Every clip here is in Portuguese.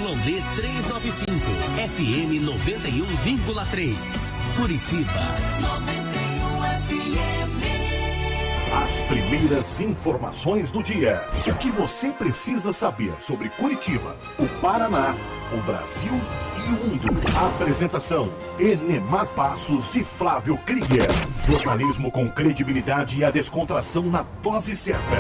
YD 395, FM 91,3. Curitiba 91 FM. As primeiras informações do dia. O que você precisa saber sobre Curitiba, o Paraná, o Brasil e o mundo. Apresentação: Enemar Passos e Flávio Krieger. Jornalismo com credibilidade e a descontração na dose certa.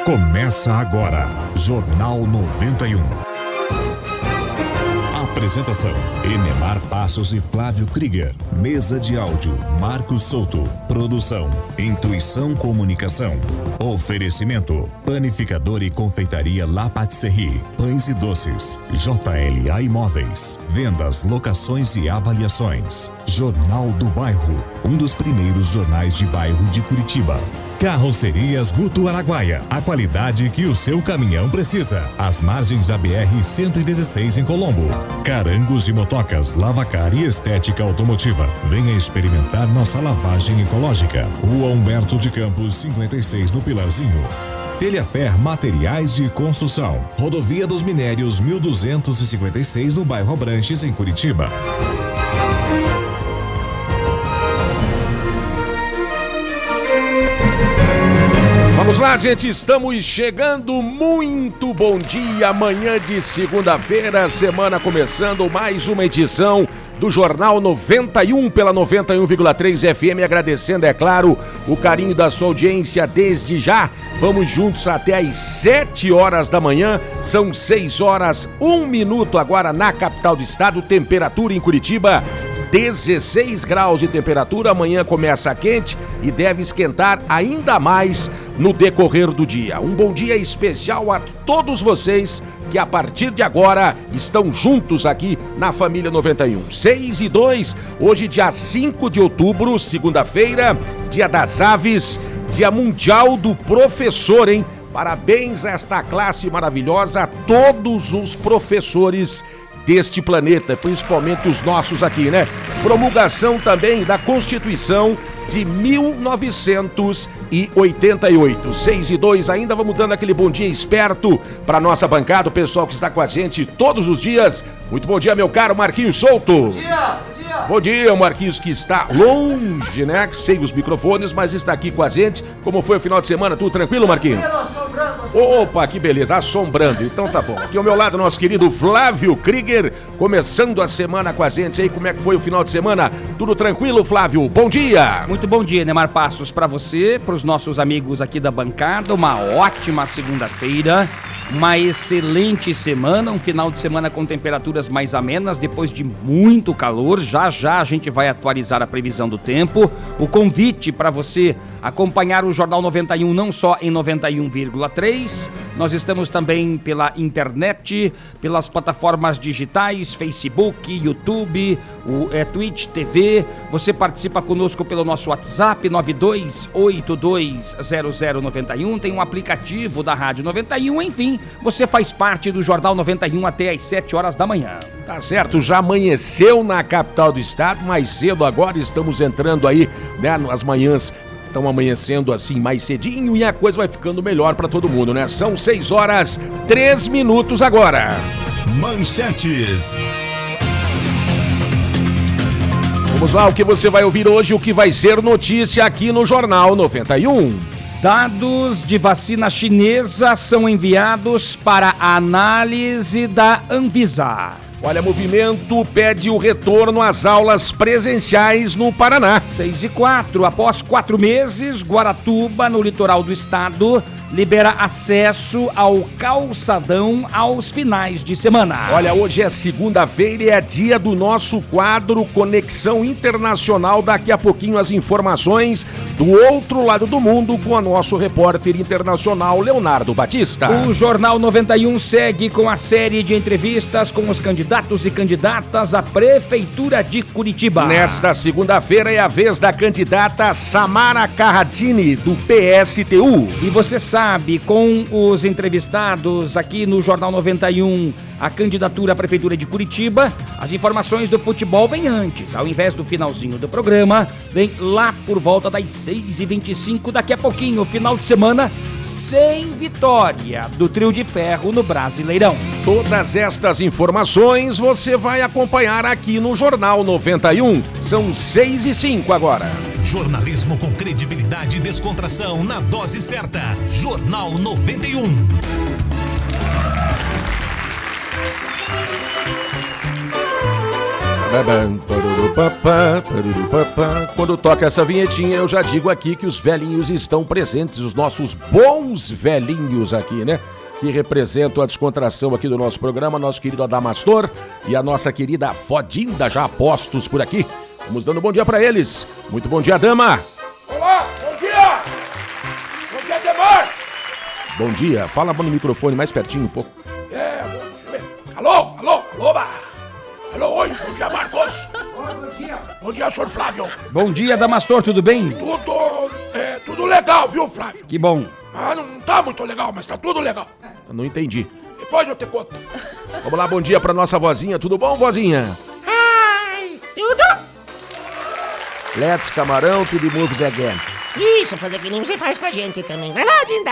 Começa agora, Jornal 91. Apresentação: Enemar Passos e Flávio Krieger. Mesa de áudio: Marcos Souto. Produção: Intuição Comunicação. Oferecimento: Panificador e Confeitaria La Patisserie. Pães e doces. JLA Imóveis. Vendas, locações e avaliações. Jornal do Bairro, um dos primeiros jornais de bairro de Curitiba. Carrocerias Guto Araguaia, a qualidade que o seu caminhão precisa. Às margens da BR-116 em Colombo. Carangos e Motocas, Lavacar e Estética Automotiva. Venha experimentar nossa lavagem ecológica. Rua Humberto de Campos, 56 no Pilarzinho. Telhafer Materiais de Construção. Rodovia dos Minérios, 1256 no bairro Abranches, em Curitiba. Vamos lá, gente, estamos chegando. Muito bom dia, manhã de segunda-feira, semana começando, mais uma edição do Jornal 91 pela 91,3 FM, agradecendo, é claro, o carinho da sua audiência desde já. Vamos juntos até às 7 horas da manhã, são 6 horas, 1 minuto agora na capital do estado, temperatura em Curitiba 16 graus de temperatura, amanhã começa quente e deve esquentar ainda mais no decorrer do dia. Um bom dia especial a todos vocês que a partir de agora estão juntos aqui na Família 91. 6 e 2, hoje dia 5 de outubro, segunda-feira, dia das aves, dia mundial do professor, hein? Parabéns a esta classe maravilhosa, a todos os professores deste planeta, principalmente os nossos aqui, né? Promulgação também da Constituição de 1988. 6 e 2 ainda, vamos dando aquele bom dia esperto para nossa bancada, o pessoal que está com a gente todos os dias. Muito bom dia, meu caro Marquinhos Souto. Bom dia, bom dia. Bom dia, Marquinhos, que está longe, né? Sem os microfones, mas está aqui com a gente. Como foi o final de semana? Tudo tranquilo, Marquinhos? Assombrando. Opa, que beleza, assombrando. Então tá bom. Aqui ao meu lado, nosso querido Flávio Krieger, começando a semana com a gente aí. Como é que foi o final de semana? Tudo tranquilo, Flávio? Bom dia. Muito bom dia, Enemar Passos, para você, para os nossos amigos aqui da bancada. Uma ótima segunda-feira. uma excelente semana, um final de semana com temperaturas mais amenas, depois de muito calor. Já já a gente vai atualizar a previsão do tempo. O convite para você acompanhar o Jornal 91 não só em 91,3, nós estamos também pela internet, pelas plataformas digitais, Facebook, YouTube, Twitch TV. Você participa conosco pelo nosso WhatsApp 92820091, tem um aplicativo da Rádio 91, enfim, você faz parte do Jornal 91 até às 7 horas da manhã. Tá certo, já amanheceu na capital do estado, mais cedo agora, estamos entrando aí, né, as manhãs estão amanhecendo assim mais cedinho e a coisa vai ficando melhor para todo mundo, né? São 6h03 agora. Manchetes. Vamos lá, o que você vai ouvir hoje, o que vai ser notícia aqui no Jornal 91. Dados de vacina chinesa são enviados para a análise da Anvisa. Olha, movimento pede o retorno às aulas presenciais no Paraná. 6h04, após 4 meses, Guaratuba, no litoral do estado, libera acesso ao calçadão aos finais de semana. Olha, hoje é segunda-feira e é dia do nosso quadro Conexão Internacional. Daqui a pouquinho as informações do outro lado do mundo com o nosso repórter internacional, Leonardo Batista. O Jornal 91 segue com a série de entrevistas com os candidatos e candidatas à Prefeitura de Curitiba. Nesta segunda-feira é a vez da candidata Samara Carradini, do PSTU. E você sabe, com os entrevistados aqui no Jornal 91, a candidatura à Prefeitura de Curitiba, as informações do futebol vêm antes. Ao invés do finalzinho do programa, vem lá por volta das 6h25. Daqui a pouquinho, final de semana, sem vitória do Trio de Ferro no Brasileirão. Todas estas informações você vai acompanhar aqui no Jornal 91. São 6h05 agora. Jornalismo com credibilidade e descontração na dose certa. Jornal 91. Quando toca essa vinhetinha, eu já digo aqui que os velhinhos estão presentes, os nossos bons velhinhos aqui, né? Que representam a descontração aqui do nosso programa, nosso querido Adamastor e a nossa querida Fodinda, já postos por aqui. Vamos dando bom dia pra eles. Muito bom dia, dama. Olá, bom dia! Bom dia, Demar! Bom dia, fala no microfone mais pertinho um pouco. Deixa eu ver. Alô, ba! Alô, oi, bom dia, Marcos! Bom dia! Bom dia, senhor Flávio! Bom dia, Adamastor, tudo bem? Tudo legal, viu, Flávio? Que bom. Ah, não tá muito legal, mas tá tudo legal. Eu não entendi. Depois eu te conto. Vamos lá, bom dia pra nossa vozinha, tudo bom, vozinha? Ai, tudo? Let's Camarão, to the moves again. Isso, fazer que nem você faz com a gente também. Vai lá, Linda.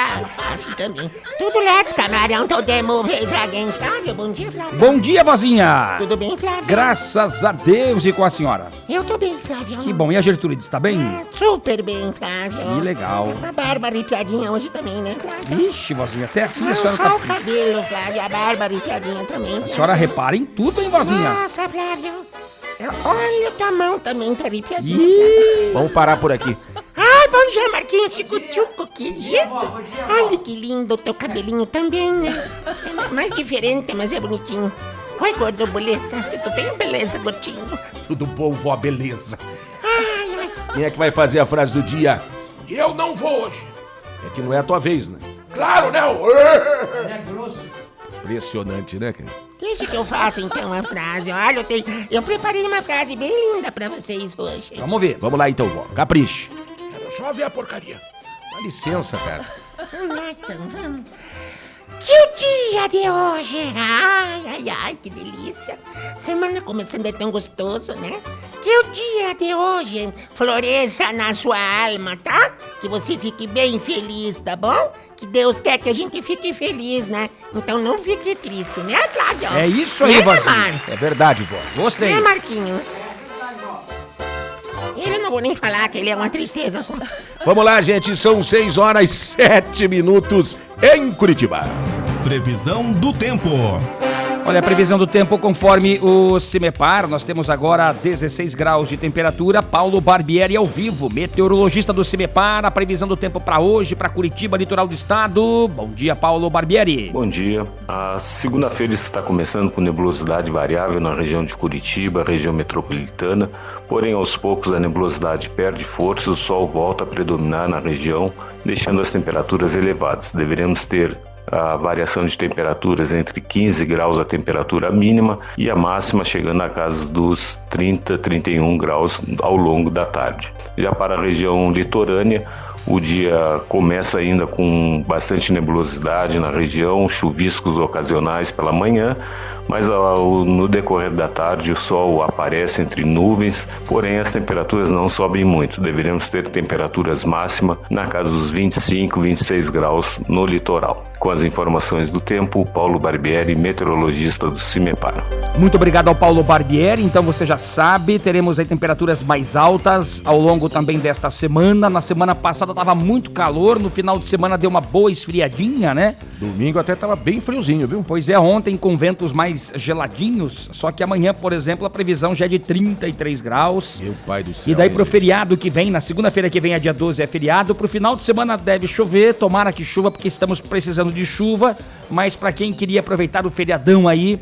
Assim também. Tudo let's, camarão, to the movies again. Flávio, bom dia, Flávio. Bom dia, vozinha. Tudo bem, Flávio? Graças a Deus e com a senhora. Eu tô bem, Flávio. Que bom. E a Gertrude, está bem? Super bem, Flávio. Que legal. Tá com a barba arrepiadinha hoje também, né, Flávio? Ixi, vozinha, até assim a Não, senhora só tá... o cabelo, Flávio, a barba arrepiadinha também. A senhora repara em tudo, hein, vozinha? Nossa, Flávio. Olha, tua mão também tá arrepiadinha. Ih, Vamos parar por aqui. Ai, bom dia, Marquinhos, Chico-Tchuco, querido. Olha que lindo, teu cabelinho também, né? É mais diferente, mas é bonitinho. Oi, gordo, beleza? Tudo bem, beleza, gordinho? Tudo bom, vó, beleza. Ai, ai. Quem é que vai fazer a frase do dia? Eu não vou hoje. É que não é a tua vez, né? Claro, né? Impressionante, né, cara? Deixa que eu faça, então, a frase. Olha, eu preparei uma frase bem linda pra vocês hoje. vamos ver. Vamos lá então, vó. Capriche. Quero só ver a porcaria. Dá licença, cara. Vamos lá, então, vamos. Que o dia de hoje, ai, que delícia. Semana começando é tão gostoso, né? Que o dia de hoje floresça na sua alma, tá? Que você fique bem feliz, tá bom? Que Deus quer que a gente fique feliz, né? Então não fique triste, né, Flávio? É isso aí, vozinha. É verdade, vó. Gostei. Né, Marquinhos? Ele não vou nem falar que ele é uma tristeza só. Vamos lá, gente. São 6h07 em Curitiba. Previsão do tempo. Olha, a previsão do tempo conforme o CIMEPAR, nós temos agora 16 graus de temperatura. Paulo Barbieri ao vivo, meteorologista do CIMEPAR, a previsão do tempo para hoje, para Curitiba, litoral do estado. Bom dia, Paulo Barbieri. Bom dia. A segunda-feira está começando com nebulosidade variável na região de Curitiba, região metropolitana, porém aos poucos a nebulosidade perde força e o sol volta a predominar na região, deixando as temperaturas elevadas. Deveremos ter a variação de temperaturas entre 15 graus a temperatura mínima e a máxima chegando a casa dos 30, 31 graus ao longo da tarde. Já para a região litorânea, o dia começa ainda com bastante nebulosidade na região, chuviscos ocasionais pela manhã, mas no decorrer da tarde o sol aparece entre nuvens, porém as temperaturas não sobem muito. Deveremos ter temperaturas máximas na casa dos 25, 26 graus no litoral. Com as informações do tempo, Paulo Barbieri, meteorologista do CIMEPAR. Muito obrigado ao Paulo Barbieri. Então você já sabe, teremos aí temperaturas mais altas ao longo também desta semana. Na semana passada estava muito calor, no final de semana deu uma boa esfriadinha, né? Domingo até estava bem friozinho, viu? Pois é, ontem com ventos mais geladinhos, só que amanhã, por exemplo, a previsão já é de 33 graus. Meu pai do céu. E daí pro feriado que vem, na segunda-feira que vem é dia 12, é feriado. Pro final de semana deve chover, tomara que chuva, porque estamos precisando de chuva, mas para quem queria aproveitar o feriadão aí,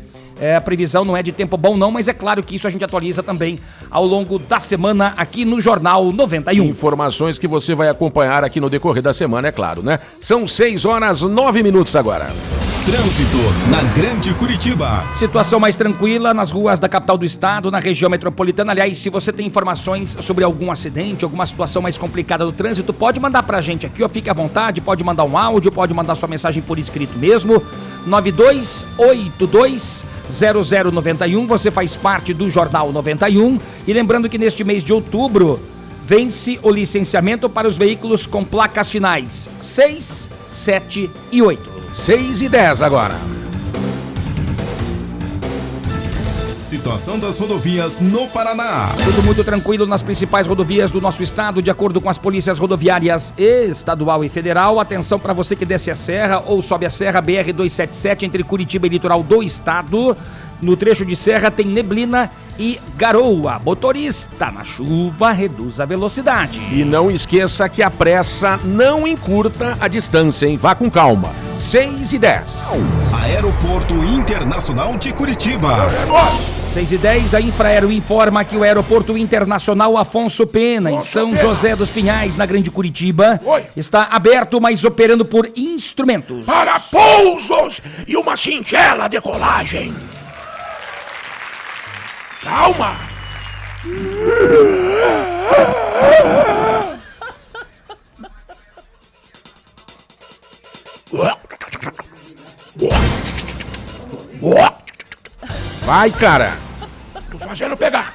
a previsão não é de tempo bom não, mas é claro que isso a gente atualiza também ao longo da semana aqui no Jornal 91. Informações que você vai acompanhar aqui no decorrer da semana, é claro, né? São 6h09 agora. Trânsito na Grande Curitiba. Situação mais tranquila nas ruas da capital do estado, na região metropolitana. Aliás, se você tem informações sobre algum acidente, alguma situação mais complicada do trânsito, pode mandar pra gente aqui, ó, fique à vontade, pode mandar um áudio, pode mandar sua mensagem por escrito mesmo. 92820091, você faz parte do Jornal 91. E lembrando que neste mês de outubro vence o licenciamento para os veículos com placas finais 6, 7 e 8. 6h10 agora. Situação das rodovias no Paraná. Tudo muito tranquilo nas principais rodovias do nosso estado, de acordo com as polícias rodoviárias estadual e federal. Atenção para você que desce a serra ou sobe a serra BR-277 entre Curitiba e litoral do estado. No trecho de serra tem neblina e garoa. Motorista, na chuva, reduz a velocidade. E não esqueça que a pressa não encurta a distância, hein? Vá com calma. 6h10. Aeroporto Internacional de Curitiba. 6h10, a Infraero informa que o Aeroporto Internacional Afonso Pena, em São José dos Pinhais, na Grande Curitiba, está aberto, mas operando por instrumentos. Para pousos e uma singela decolagem. Calma! Vai, cara! Tô fazendo pegar!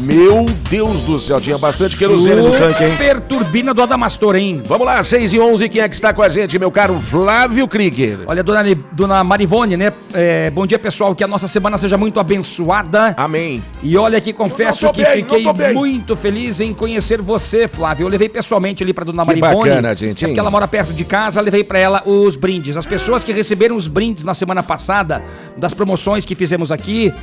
Meu Deus do céu, tinha bastante querosene no tanque, hein? Super turbina do Adamastor, hein? Vamos lá, 6h11, quem é que está com a gente, meu caro Flávio Krieger? Olha, dona Marivone, né? Bom dia, pessoal, que a nossa semana seja muito abençoada. Amém. E olha que confesso que fiquei muito feliz em conhecer você, Flávio. Eu levei pessoalmente ali pra dona Marivone. Que bacana, gente, hein? Porque ela mora perto de casa, levei pra ela os brindes. As pessoas que receberam os brindes na semana passada, das promoções que fizemos aqui,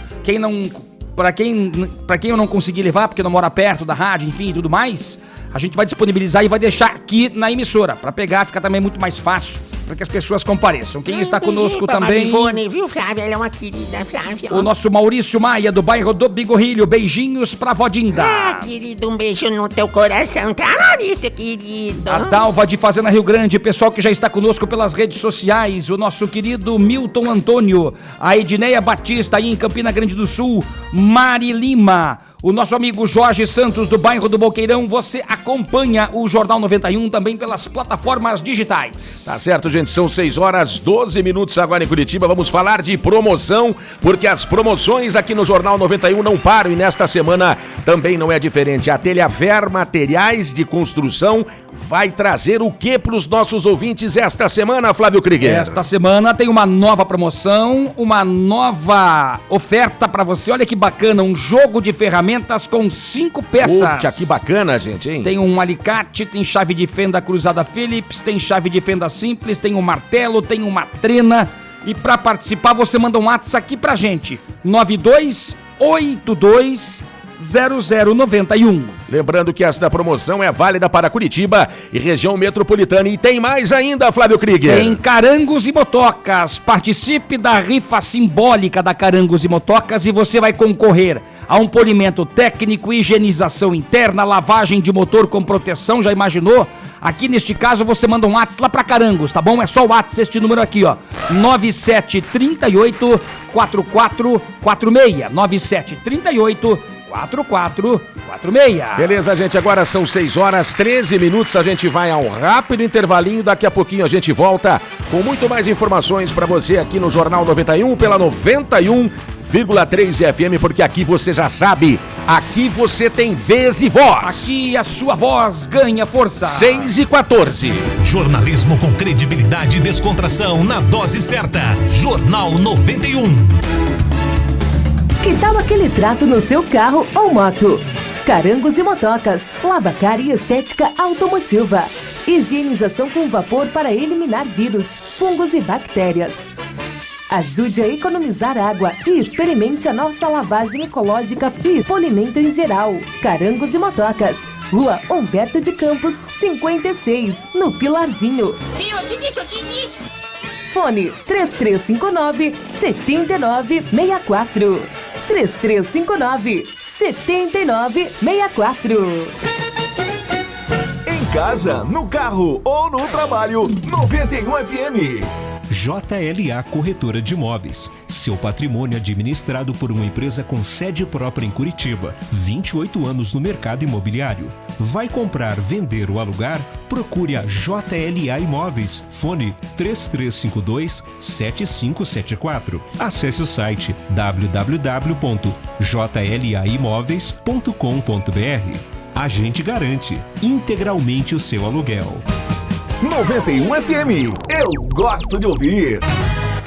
Pra quem eu não consegui levar, porque não mora perto da rádio, enfim, e tudo mais, a gente vai disponibilizar e vai deixar aqui na emissora. Pra pegar, fica também muito mais fácil, para que as pessoas compareçam. Quem está conosco também... Marivone, viu, Flávia? Ela é uma querida, Flávia. O nosso Maurício Maia, do bairro do Bigorrilho. Beijinhos pra Vodinda. Ah, querido, um beijo no teu coração, tá, Maurício, querido? A Dalva de Fazenda Rio Grande, pessoal que já está conosco pelas redes sociais. O nosso querido Milton Antônio. A Edneia Batista, aí em Campina Grande do Sul. Mari Lima. O nosso amigo Jorge Santos, do bairro do Boqueirão. Você acompanha o Jornal 91 também pelas plataformas digitais. Tá certo, gente, são 6h12 agora em Curitiba. Vamos falar de promoção, porque as promoções aqui no Jornal 91 não param e nesta semana também não é diferente. A Telhafer Materiais de Construção vai trazer o que para os nossos ouvintes esta semana, Flávio Krieger? Esta semana tem uma nova promoção, uma nova oferta para você. Olha que bacana, um jogo de ferramentas com 5 peças. Puxa, que bacana, gente, hein? Tem um alicate, tem chave de fenda cruzada Phillips, tem chave de fenda simples, tem um martelo, tem uma trena. E para participar, você manda um WhatsApp aqui pra gente, 92820091. Lembrando que esta promoção é válida para Curitiba e região metropolitana. E tem mais ainda, Flávio Krieger. Tem Carangos e Motocas. Participe da rifa simbólica da Carangos e Motocas e você vai concorrer a um polimento técnico, higienização interna, lavagem de motor com proteção, já imaginou? Aqui neste caso você manda um WhatsApp lá pra Carangos, tá bom? É só o WhatsApp, este número aqui, ó, 9738-4446, 9738-4446. Beleza, gente, agora são 6h13, a gente vai a um rápido intervalinho, daqui a pouquinho a gente volta com muito mais informações pra você aqui no Jornal 91 pela 91,3 FM, porque aqui você já sabe, aqui você tem vez e voz. Aqui a sua voz ganha força. 6h14. Jornalismo com credibilidade e descontração na dose certa. Jornal 91. Que tal aquele trato no seu carro ou moto? Carangos e Motocas, lavacar e estética automotiva. Higienização com vapor para eliminar vírus, fungos e bactérias. Ajude a economizar água e experimente a nossa lavagem ecológica e polimento em geral. Carangos e Motocas, Rua Humberto de Campos, 56, no Pilarzinho. Fone 3359-7964. 3359-7964. Em casa, no carro ou no trabalho, 91 FM. JLA Corretora de Imóveis. Seu patrimônio administrado por uma empresa com sede própria em Curitiba. 28 anos no mercado imobiliário. Vai comprar, vender ou alugar? Procure a JLA Imóveis. Fone 3352-7574. Acesse o site www.jlaimoveis.com.br. A gente garante integralmente o seu aluguel. 91 FM, eu gosto de ouvir.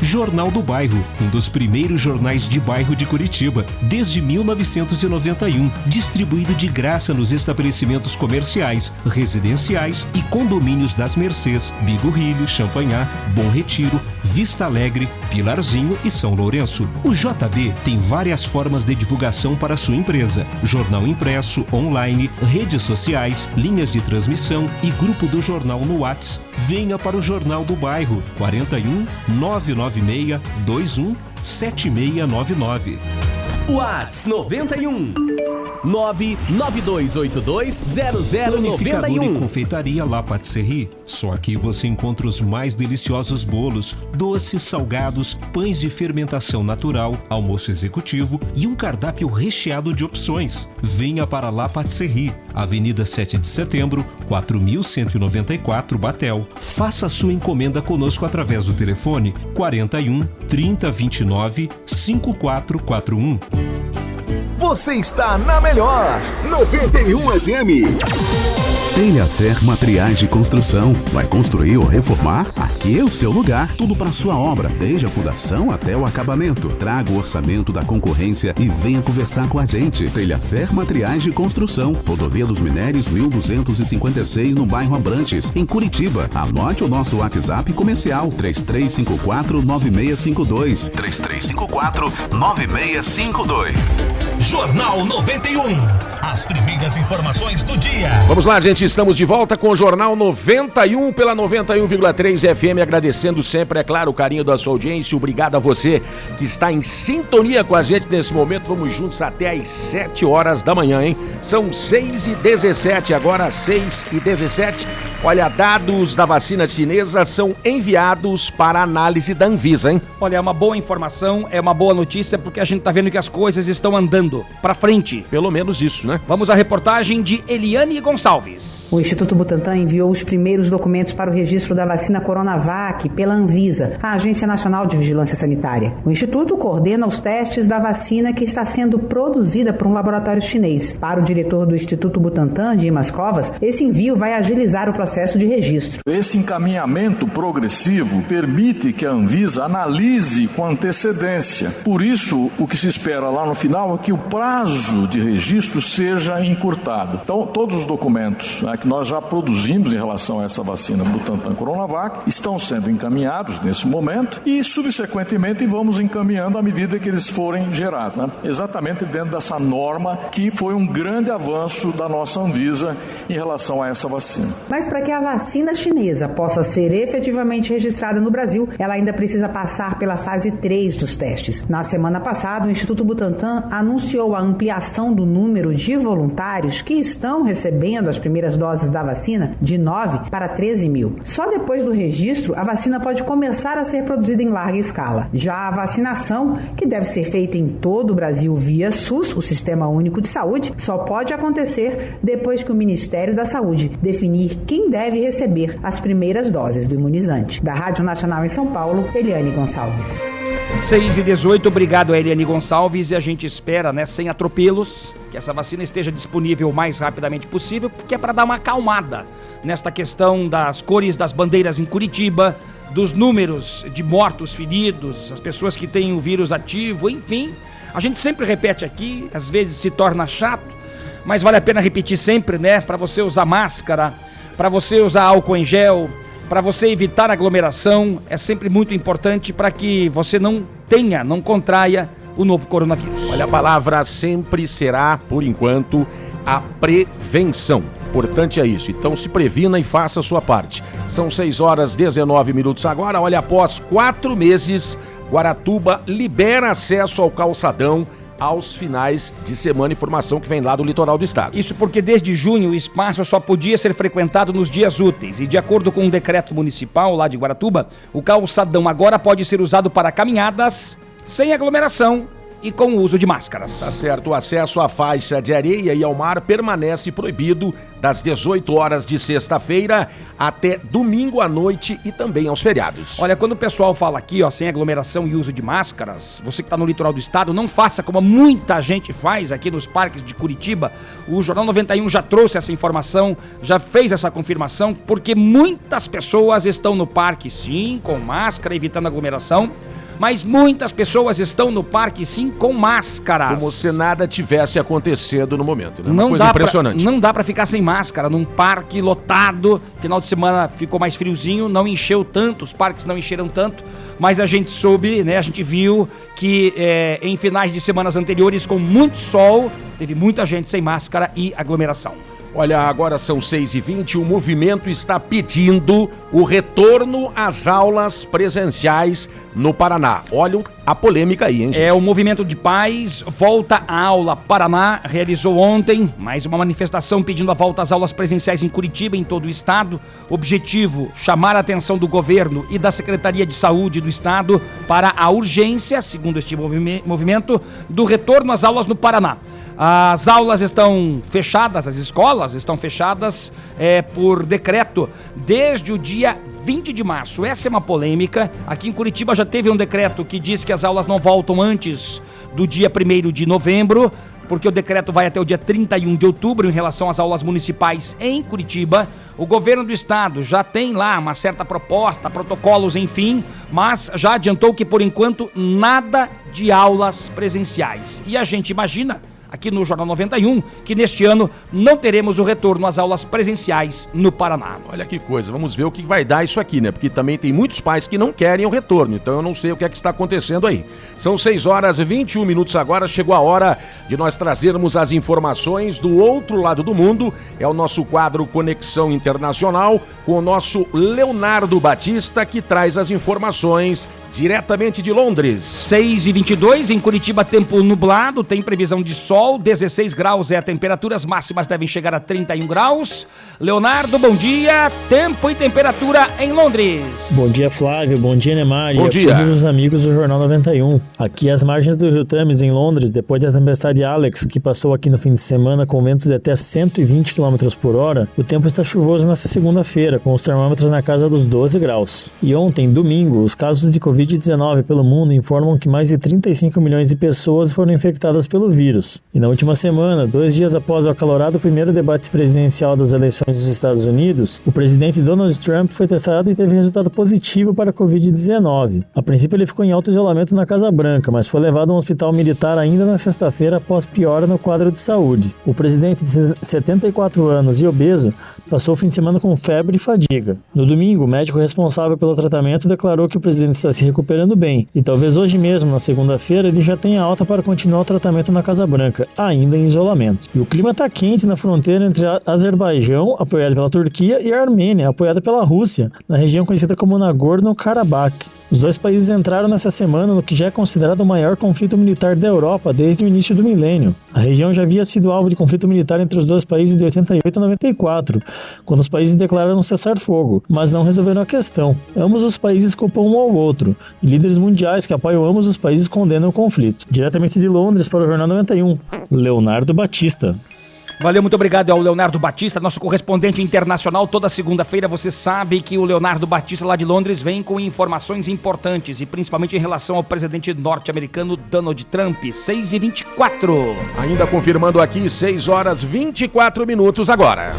Jornal do Bairro, um dos primeiros jornais de bairro de Curitiba, desde 1991, distribuído de graça nos estabelecimentos comerciais, residenciais e condomínios das Mercês, Bigorrilho, Champanhar, Bom Retiro, Vista Alegre, Pilarzinho e São Lourenço. O JB tem várias formas de divulgação para a sua empresa: jornal impresso, online, redes sociais, linhas de transmissão e grupo do jornal no WhatsApp. Venha para o Jornal do Bairro, 41 996 21 7699. Whats 91 992820091. Planificador e confeitaria La Patisserie. Só aqui você encontra os mais deliciosos bolos, doces, salgados, pães de fermentação natural, almoço executivo e um cardápio recheado de opções. Venha para La Patisserie, Avenida 7 de Setembro, 4194, Batel. Faça sua encomenda conosco através do telefone 41 3029 5441. Você está na melhor 91 FM. Telhafer Materiais de Construção. Vai construir ou reformar? Aqui é o seu lugar. Tudo para sua obra, desde a fundação até o acabamento. Traga o orçamento da concorrência e venha conversar com a gente. Telhafer Materiais de Construção. Rodovia dos Minérios 1256, no bairro Abrantes, em Curitiba. Anote o nosso WhatsApp comercial 3354-9652. 3354-9652. Jornal 91. As primeiras informações do dia. Vamos lá, gente. Estamos de volta com o Jornal 91 pela 91,3 FM. Agradecendo sempre, é claro, o carinho da sua audiência. Obrigado a você que está em sintonia com a gente nesse momento. Vamos juntos até às 7 horas da manhã, hein? São 6h17, agora 6h17. Olha, dados da vacina chinesa são enviados para análise da Anvisa, hein? Olha, é uma boa informação, é uma boa notícia, porque a gente tá vendo que as coisas estão andando pra frente. Pelo menos isso, né? Vamos à reportagem de Eliane Gonçalves. mais. O Instituto Butantan enviou os primeiros documentos para o registro da vacina Coronavac pela Anvisa, a Agência Nacional de Vigilância Sanitária. O Instituto coordena os testes da vacina que está sendo produzida por um laboratório chinês. Para o diretor do Instituto Butantan, Dimas Covas, esse envio vai agilizar o processo de registro. Esse encaminhamento progressivo permite que a Anvisa analise com antecedência. Por isso, o que se espera lá no final é que o prazo de registro seja encurtado. Então, todos os documentos que nós já produzimos em relação a essa vacina Butantan Coronavac estão sendo encaminhados nesse momento e, subsequentemente, vamos encaminhando à medida que eles forem gerados, exatamente dentro dessa norma que foi um grande avanço da nossa Anvisa em relação a essa vacina. Mas para que a vacina chinesa possa ser efetivamente registrada no Brasil, ela ainda precisa passar pela fase 3 dos testes. Na semana passada, o Instituto Butantan anunciou a ampliação do número de voluntários que estão recebendo as primeiras doses da vacina de 9 para 13 mil. Só depois do registro, a vacina pode começar a ser produzida em larga escala. Já a vacinação, que deve ser feita em todo o Brasil via SUS, o Sistema Único de Saúde, só pode acontecer depois que o Ministério da Saúde definir quem deve receber as primeiras doses do imunizante. Da Rádio Nacional em São Paulo, Eliane Gonçalves. 6h18, obrigado a Eliane Gonçalves, e a gente espera, sem atropelos, que essa vacina esteja disponível o mais rapidamente possível, porque é para dar uma acalmada nesta questão das cores das bandeiras em Curitiba, dos números de mortos, feridos, as pessoas que têm o vírus ativo, enfim. A gente sempre repete aqui, às vezes se torna chato, mas vale a pena repetir sempre, para você usar máscara, para você usar álcool em gel, para você evitar aglomeração, é sempre muito importante para que você não contraia o novo coronavírus. Olha, a palavra sempre será, por enquanto, a prevenção. Importante é isso. Então se previna e faça a sua parte. São 6h19 agora. Olha, após 4 meses, Guaratuba libera acesso ao calçadão aos finais de semana, informação que vem lá do litoral do estado. Isso porque desde junho o espaço só podia ser frequentado nos dias úteis e de acordo com um decreto municipal lá de Guaratuba, o calçadão agora pode ser usado para caminhadas sem aglomeração e com o uso de máscaras. Tá certo, o acesso à faixa de areia e ao mar permanece proibido das 18 horas de sexta-feira até domingo à noite e também aos feriados. Olha, quando o pessoal fala aqui, sem aglomeração e uso de máscaras, você que está no litoral do estado, não faça como muita gente faz aqui nos parques de Curitiba. O Jornal 91 já trouxe essa informação, já fez essa confirmação, porque muitas pessoas estão no parque, sim, com máscara, evitando aglomeração, mas muitas pessoas estão no parque, sim, com máscaras. Como se nada tivesse acontecendo no momento, né? Uma coisa impressionante. Não dá pra ficar sem máscara num parque lotado. Final de semana ficou mais friozinho, não encheu tanto, os parques não encheram tanto, mas a gente soube, a gente viu que em finais de semanas anteriores, com muito sol, teve muita gente sem máscara e aglomeração. Olha, agora são 6h20, o movimento está pedindo o retorno às aulas presenciais no Paraná. Olha a polêmica aí, hein, gente? O Movimento de Pais Volta à Aula Paraná realizou ontem mais uma manifestação pedindo a volta às aulas presenciais em Curitiba, em todo o estado. Objetivo, chamar a atenção do governo e da Secretaria de Saúde do estado para a urgência, segundo este movimento, do retorno às aulas no Paraná. As aulas estão fechadas, as escolas estão fechadas por decreto desde o dia 20 de março. Essa é uma polêmica. Aqui em Curitiba já teve um decreto que diz que as aulas não voltam antes do dia 1º de novembro, porque o decreto vai até o dia 31 de outubro em relação às aulas municipais em Curitiba. O governo do estado já tem lá uma certa proposta, protocolos, enfim, mas já adiantou que por enquanto nada de aulas presenciais. E a gente imagina, aqui no Jornal 91, que neste ano não teremos o retorno às aulas presenciais no Paraná. Olha que coisa, vamos ver o que vai dar isso aqui, Porque também tem muitos pais que não querem o retorno, então eu não sei o que é que está acontecendo aí. São 6h21 agora, chegou a hora de nós trazermos as informações do outro lado do mundo. É o nosso quadro Conexão Internacional, com o nosso Leonardo Batista, que traz as informações diretamente de Londres. 6h22, em Curitiba, tempo nublado, tem previsão de sol, 16 graus é a temperatura, as máximas devem chegar a 31 graus. Leonardo, bom dia, tempo e temperatura em Londres. Bom dia, Flávio, bom dia, Neymar, bom dia a todos os amigos do Jornal 91. Aqui às margens do Rio Thames, em Londres, depois da tempestade Alex, que passou aqui no fim de semana com ventos de até 120 km por hora, o tempo está chuvoso nesta segunda-feira, com os termômetros na casa dos 12 graus. E ontem, domingo, os casos de Covid-19 pelo mundo informam que mais de 35 milhões de pessoas foram infectadas pelo vírus. E na última semana, 2 dias após o acalorado primeiro debate presidencial das eleições dos Estados Unidos, o presidente Donald Trump foi testado e teve resultado positivo para a Covid-19. A princípio ele ficou em alto isolamento na Casa Branca, mas foi levado a um hospital militar ainda na sexta-feira após piora no quadro de saúde. O presidente de 74 anos e obeso passou o fim de semana com febre e fadiga. No domingo, o médico responsável pelo tratamento declarou que o presidente está se recuperando bem, e talvez hoje mesmo, na segunda-feira, ele já tenha alta para continuar o tratamento na Casa Branca, ainda em isolamento. E o clima está quente na fronteira entre Azerbaijão, apoiado pela Turquia, e a Armênia, apoiada pela Rússia, na região conhecida como Nagorno-Karabakh. Os dois países entraram nessa semana no que já é considerado o maior conflito militar da Europa desde o início do milênio. A região já havia sido alvo de conflito militar entre os dois países de 88 a 94, quando os países declararam um cessar-fogo, mas não resolveram a questão. Ambos os países culpam um ao outro, e líderes mundiais que apoiam ambos os países condenam o conflito. Diretamente de Londres para o Jornal 91, Leonardo Batista. Valeu, muito obrigado ao Leonardo Batista, nosso correspondente internacional. Toda segunda-feira você sabe que o Leonardo Batista lá de Londres vem com informações importantes e principalmente em relação ao presidente norte-americano Donald Trump. 6h24. Ainda confirmando aqui, 6h24 agora.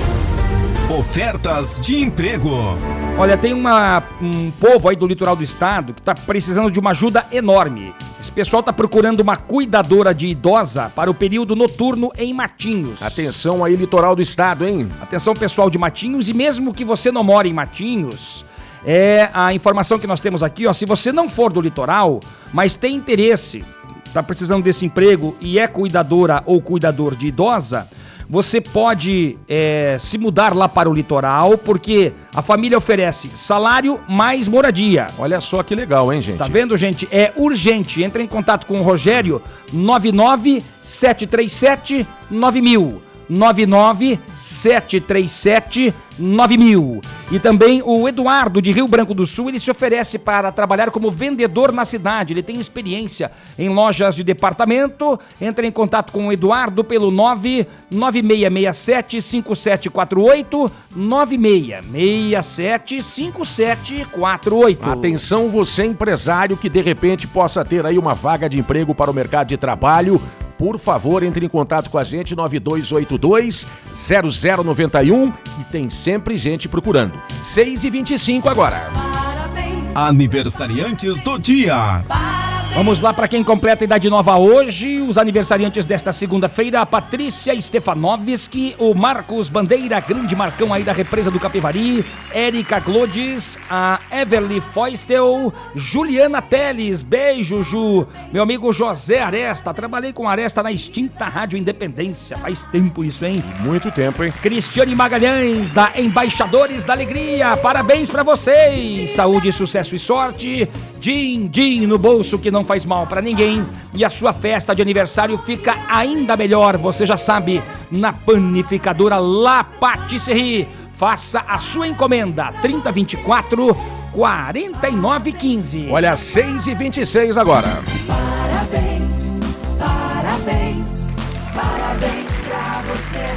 Ofertas de emprego. Olha, tem um povo aí do litoral do estado que está precisando de uma ajuda enorme. Esse pessoal está procurando uma cuidadora de idosa para o período noturno em Matinhos. Atenção aí, litoral do estado, hein? Atenção, pessoal de Matinhos, e mesmo que você não mora em Matinhos, é a informação que nós temos aqui, ó, se você não for do litoral, mas tem interesse, está precisando desse emprego e é cuidadora ou cuidador de idosa, você pode se mudar lá para o litoral, porque a família oferece salário mais moradia. Olha só que legal, hein, gente? Tá vendo, gente? É urgente. Entra em contato com o Rogério, 99-737-9000. 99-737-9000. E também o Eduardo de Rio Branco do Sul, ele se oferece para trabalhar como vendedor na cidade. Ele tem experiência em lojas de departamento. Entra em contato com o Eduardo pelo 99667-5748, 9667-5748. Atenção, você empresário que de repente possa ter aí uma vaga de emprego para o mercado de trabalho. Por favor, entre em contato com a gente, 9282-0091, e tem sempre gente procurando. 6h25 agora. Parabéns. Aniversariantes do dia. Vamos lá para quem completa a idade nova hoje. Os aniversariantes desta segunda-feira: a Patrícia Stefanovski, o Marcos Bandeira, grande Marcão aí da Represa do Capivari, Érica Glodes, a Everly Foistel, Juliana Teles, beijo, Ju. Meu amigo José Aresta, trabalhei com Aresta na extinta Rádio Independência, faz tempo isso, hein? Muito tempo, hein? Cristiane Magalhães, da Embaixadores da Alegria, parabéns pra vocês, saúde, sucesso e sorte, din-din no bolso que não faz mal pra ninguém, e a sua festa de aniversário fica ainda melhor, você já sabe, na Panificadora La Patisserie. Faça a sua encomenda, 3024-4915. Olha, 6h26 agora. Parabéns, parabéns, parabéns pra você.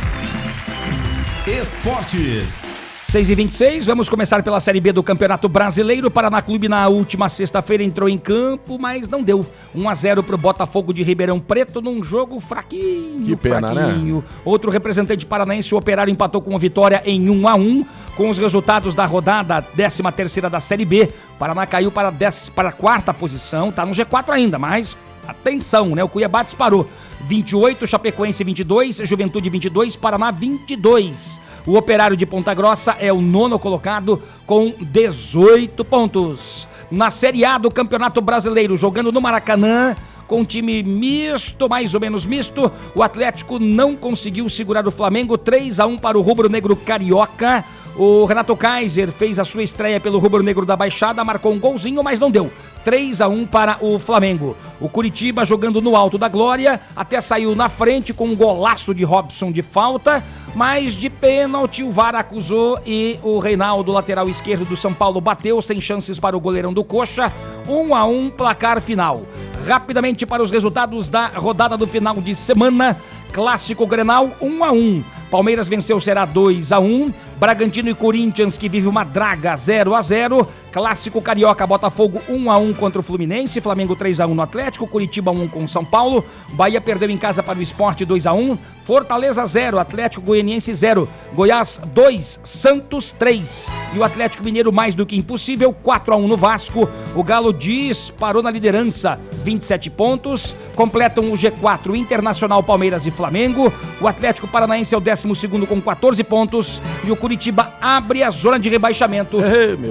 Esportes. 6h26, vamos começar pela Série B do Campeonato Brasileiro. O Paraná Clube na última sexta-feira entrou em campo, mas não deu. 1-0 pro Botafogo de Ribeirão Preto num jogo fraquinho. Que pena, fraquinho, né? Outro representante paranaense, o Operário, empatou com a vitória em 1-1. Com os resultados da rodada 13ª da Série B, o Paraná caiu para a quarta posição, tá no G4 ainda, mas atenção, né? O Cuiabá disparou. 28, Chapecoense 22, Juventude 22, Paraná 22. O Operário de Ponta Grossa é o 9º colocado com 18 pontos. Na Série A do Campeonato Brasileiro, jogando no Maracanã, com um time misto, mais ou menos misto, o Atlético não conseguiu segurar o Flamengo, 3-1 para o rubro-negro carioca. O Renato Kaiser fez a sua estreia pelo rubro-negro da Baixada, marcou um golzinho, mas não deu. 3-1 para o Flamengo. O Curitiba jogando no alto da glória, até saiu na frente com um golaço de Robson de falta, mas de pênalti o VAR acusou e o Reinaldo, lateral esquerdo do São Paulo, bateu sem chances para o goleirão do Coxa. 1-1, placar final. Rapidamente para os resultados da rodada do final de semana. Clássico Grenal 1-1. Palmeiras venceu, será 2-1. Bragantino e Corinthians, que vive uma draga, 0-0. Clássico Carioca, Botafogo 1-1 contra o Fluminense. Flamengo 3-1 no Atlético. Curitiba 1 com o São Paulo. Bahia perdeu em casa para o Sport 2-1. Fortaleza 0, Atlético Goianiense 0. Goiás 2, Santos 3. E o Atlético Mineiro mais do que impossível, 4-1 no Vasco. O Galo disparou na liderança, 27 pontos. Completam o G4 Internacional, Palmeiras e Flamengo. O Atlético Paranaense é o 12º com 14 pontos. E o Curitiba abre a zona de rebaixamento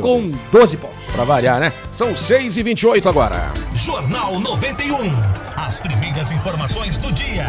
com 12 pontos. Pra variar, né? São 6h28 agora. Jornal 91. As primeiras informações do dia.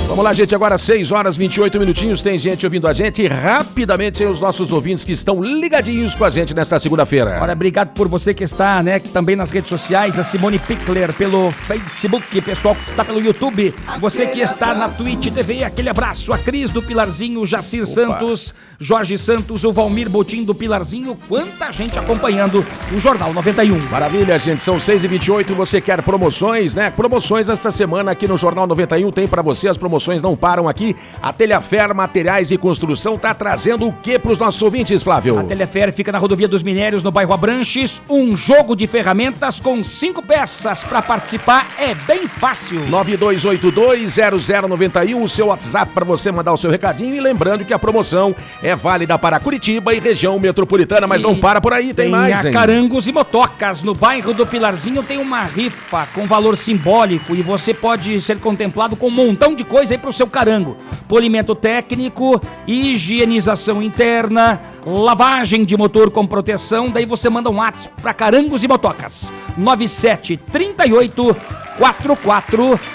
Vamos lá, gente, agora 6h28. Tem gente ouvindo a gente. Rapidamente, os nossos ouvintes que estão ligadinhos com a gente nesta segunda-feira. Olha, obrigado por você que está, né, também nas redes sociais, a Simone Pickler pelo Facebook, pessoal que está pelo YouTube, você que está na Twitch TV, aquele abraço, a Cris do Pilarzinho, o Jacir Santos, Jorge Santos, o Valmir Botim do Pilarzinho, quanta gente acompanhando o Jornal 91. Maravilha, gente, são 6h28, você quer promoções, né? Promoções esta semana aqui no Jornal 91, tem pra você, as promoções não param aqui. A Telhafer Materiais e Construção tá trazendo o que pros nossos ouvintes, Flávio? A Telhafer fica na Rodovia dos Minérios, no bairro Abranches, um jogo de ferramentas com 5 peças. Para participar é bem fácil. 92820091, o seu WhatsApp para você mandar o seu recadinho, e lembrando que a promoção é válida para Curitiba e região metropolitana, mas não para por aí, tem mais, hein? Carangos e Motocas, no bairro do Pilarzinho tem uma rifa com valor simbólico e você pode ser contemplado com um montão de coisa aí pro seu carango. Polimento técnico, higienização interna, lavagem de motor com proteção, daí você manda um WhatsApp para Carangos e Motocas. 9738 4446.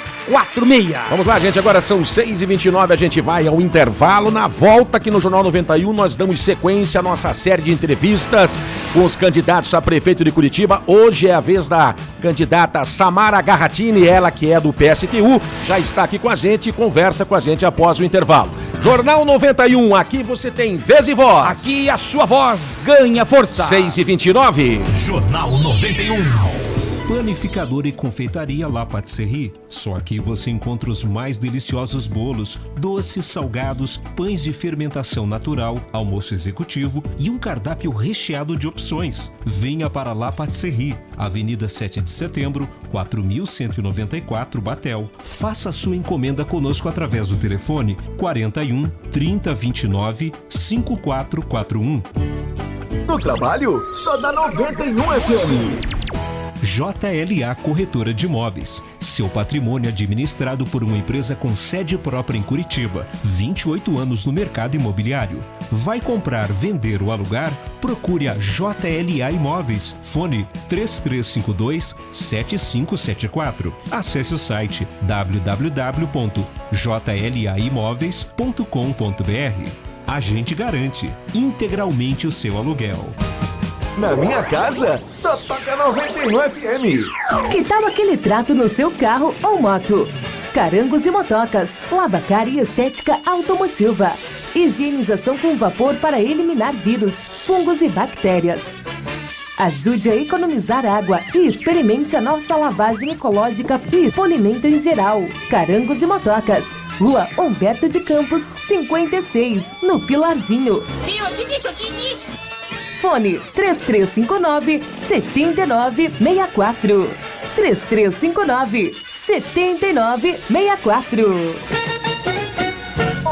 Vamos lá, gente, agora são 6h29, a gente vai ao intervalo. Na volta aqui no Jornal 91, nós damos sequência à nossa série de entrevistas com os candidatos a prefeito de Curitiba. Hoje é a vez da candidata Samara Garratini, ela que é do PSTU, já está aqui com a gente e conversa com a gente após o intervalo. Jornal 91, aqui você tem vez e voz. Aqui a sua voz ganha força. 6h29. Jornal 91. Panificadora e confeitaria La Patisserie. Só aqui você encontra os mais deliciosos bolos, doces, salgados, pães de fermentação natural, almoço executivo e um cardápio recheado de opções. Venha para La Patisserie, Avenida 7 de Setembro, 4194, Batel. Faça sua encomenda conosco através do telefone 41 3029 5441. No trabalho, só dá 91 FM. JLA Corretora de Imóveis. Seu patrimônio administrado por uma empresa com sede própria em Curitiba. 28 anos no mercado imobiliário. Vai comprar, vender ou alugar? Procure a JLA Imóveis. Fone 3352-7574. Acesse o site www.jlaimoveis.com.br. A gente garante integralmente o seu aluguel. Na minha casa, só toca 91 FM. Que tal aquele trato no seu carro ou moto? Carangos e Motocas, lavacar e estética automotiva. Higienização com vapor para eliminar vírus, fungos e bactérias. Ajude a economizar água e experimente a nossa lavagem ecológica e polimento em geral. Carangos e Motocas, Rua Humberto de Campos, 56, no Pilarzinho. Viu? Eu te disse. Fone 3359-7964. 3359-7964.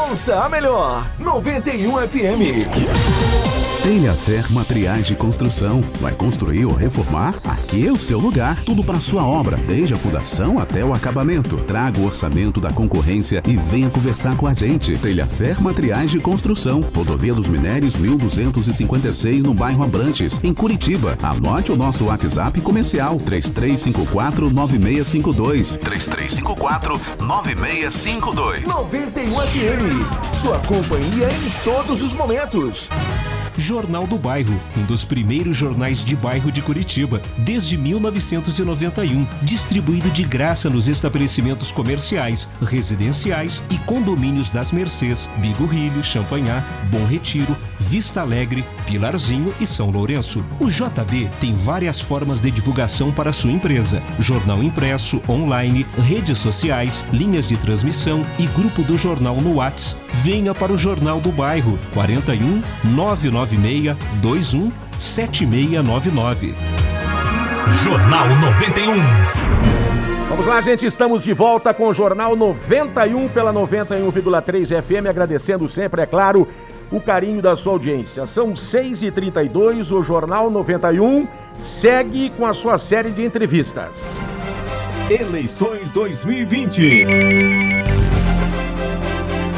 Ouça a melhor 91 FM. Telhafer Materiais de Construção. Vai construir ou reformar? Aqui é o seu lugar. Tudo para sua obra, desde a fundação até o acabamento. Traga o orçamento da concorrência e venha conversar com a gente. Telhafer Materiais de Construção. Rodovia dos Minérios 1256, no bairro Abranches, em Curitiba. Anote o nosso WhatsApp comercial 3354-9652. 3354-9652. 91 FM. Sua companhia em todos os momentos. Jornal do Bairro, um dos primeiros jornais de bairro de Curitiba, desde 1991, distribuído de graça nos estabelecimentos comerciais, residenciais e condomínios das Mercês, Bigorrilho, Champanhar, Bom Retiro, Vista Alegre, Pilarzinho e São Lourenço. O JB tem várias formas de divulgação para sua empresa: jornal impresso, online, redes sociais, linhas de transmissão e grupo do jornal no WhatsApp. Venha para o Jornal do Bairro, 41 996 21 7699. Jornal 91. Vamos lá, gente, estamos de volta com o Jornal 91 pela 91,3 FM, agradecendo sempre, é claro, o carinho da sua audiência. São 6h32, o Jornal 91 segue com a sua série de entrevistas. Eleições 2020.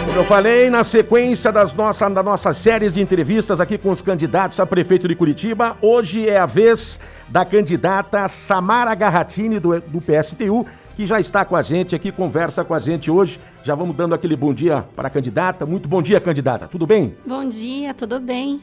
Como eu falei, na sequência das nossas séries de entrevistas aqui com os candidatos a prefeito de Curitiba, hoje é a vez da candidata Samara Garratini, do PSTU, que já está com a gente aqui, conversa com a gente hoje. Já vamos dando aquele bom dia para a candidata. Muito bom dia, candidata. Tudo bem? Bom dia, tudo bem.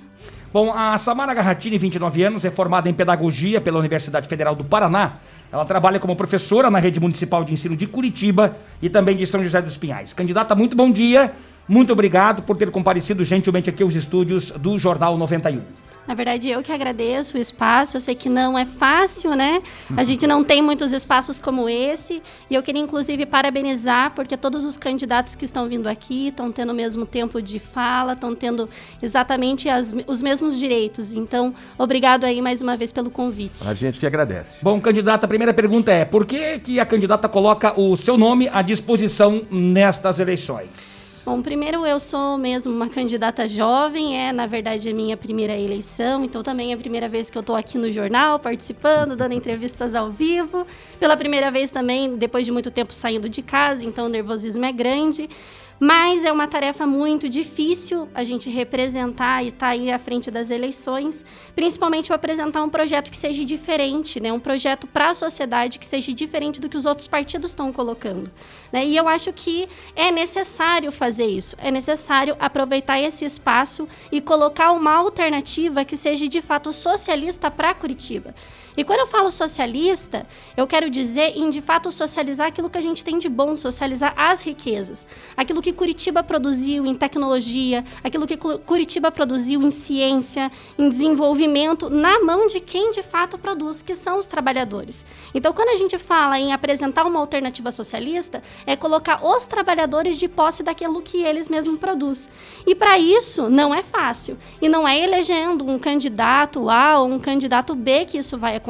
Bom, a Samara Garratini, 29 anos, é formada em Pedagogia pela Universidade Federal do Paraná. Ela trabalha como professora na Rede Municipal de Ensino de Curitiba e também de São José dos Pinhais. Candidata, muito bom dia. Muito obrigado por ter comparecido gentilmente aqui aos estúdios do Jornal 91. Na verdade, eu que agradeço o espaço. Eu sei que não é fácil, né? A gente não tem muitos espaços como esse. E eu queria, inclusive, parabenizar, porque todos os candidatos que estão vindo aqui estão tendo o mesmo tempo de fala, estão tendo exatamente os mesmos direitos. Então, obrigado aí mais uma vez pelo convite. A gente que agradece. Bom, candidata, a primeira pergunta é: por que a candidata coloca o seu nome à disposição nestas eleições? Bom, primeiro eu sou mesmo uma candidata jovem, na verdade a minha primeira eleição, então também é a primeira vez que eu estou aqui no jornal, participando, dando entrevistas ao vivo. Pela primeira vez também, depois de muito tempo saindo de casa, então o nervosismo é grande. Mas é uma tarefa muito difícil a gente representar e estar aí à frente das eleições, principalmente para apresentar um projeto que seja diferente, né? Um projeto para a sociedade que seja diferente do que os outros partidos estão colocando, né? E eu acho que é necessário fazer isso, é necessário aproveitar esse espaço e colocar uma alternativa que seja de fato socialista para Curitiba. E quando eu falo socialista, eu quero dizer em, de fato, socializar aquilo que a gente tem de bom, socializar as riquezas. Aquilo que Curitiba produziu em tecnologia, aquilo que Curitiba produziu em ciência, em desenvolvimento, na mão de quem de fato produz, que são os trabalhadores. Então, quando a gente fala em apresentar uma alternativa socialista, é colocar os trabalhadores de posse daquilo que eles mesmos produzem. E para isso, não é fácil. E não é elegendo um candidato A ou um candidato B que isso vai acontecer.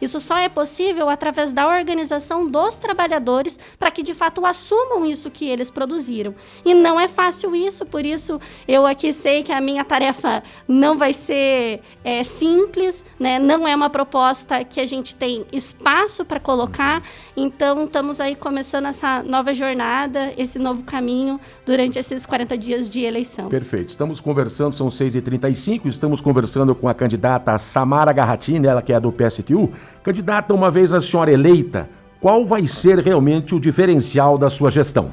Isso só é possível através da organização dos trabalhadores para que, de fato, assumam isso que eles produziram. E não é fácil isso, por isso eu aqui sei que a minha tarefa não vai ser simples, né? Não é uma proposta que a gente tem espaço para colocar, então estamos aí começando essa nova jornada, esse novo caminho durante esses 40 dias de eleição. Perfeito. Estamos conversando, são 6h35, estamos conversando com a candidata Samara Garratini, ela que é do PSTU. Candidata, uma vez a senhora eleita, qual vai ser realmente o diferencial da sua gestão?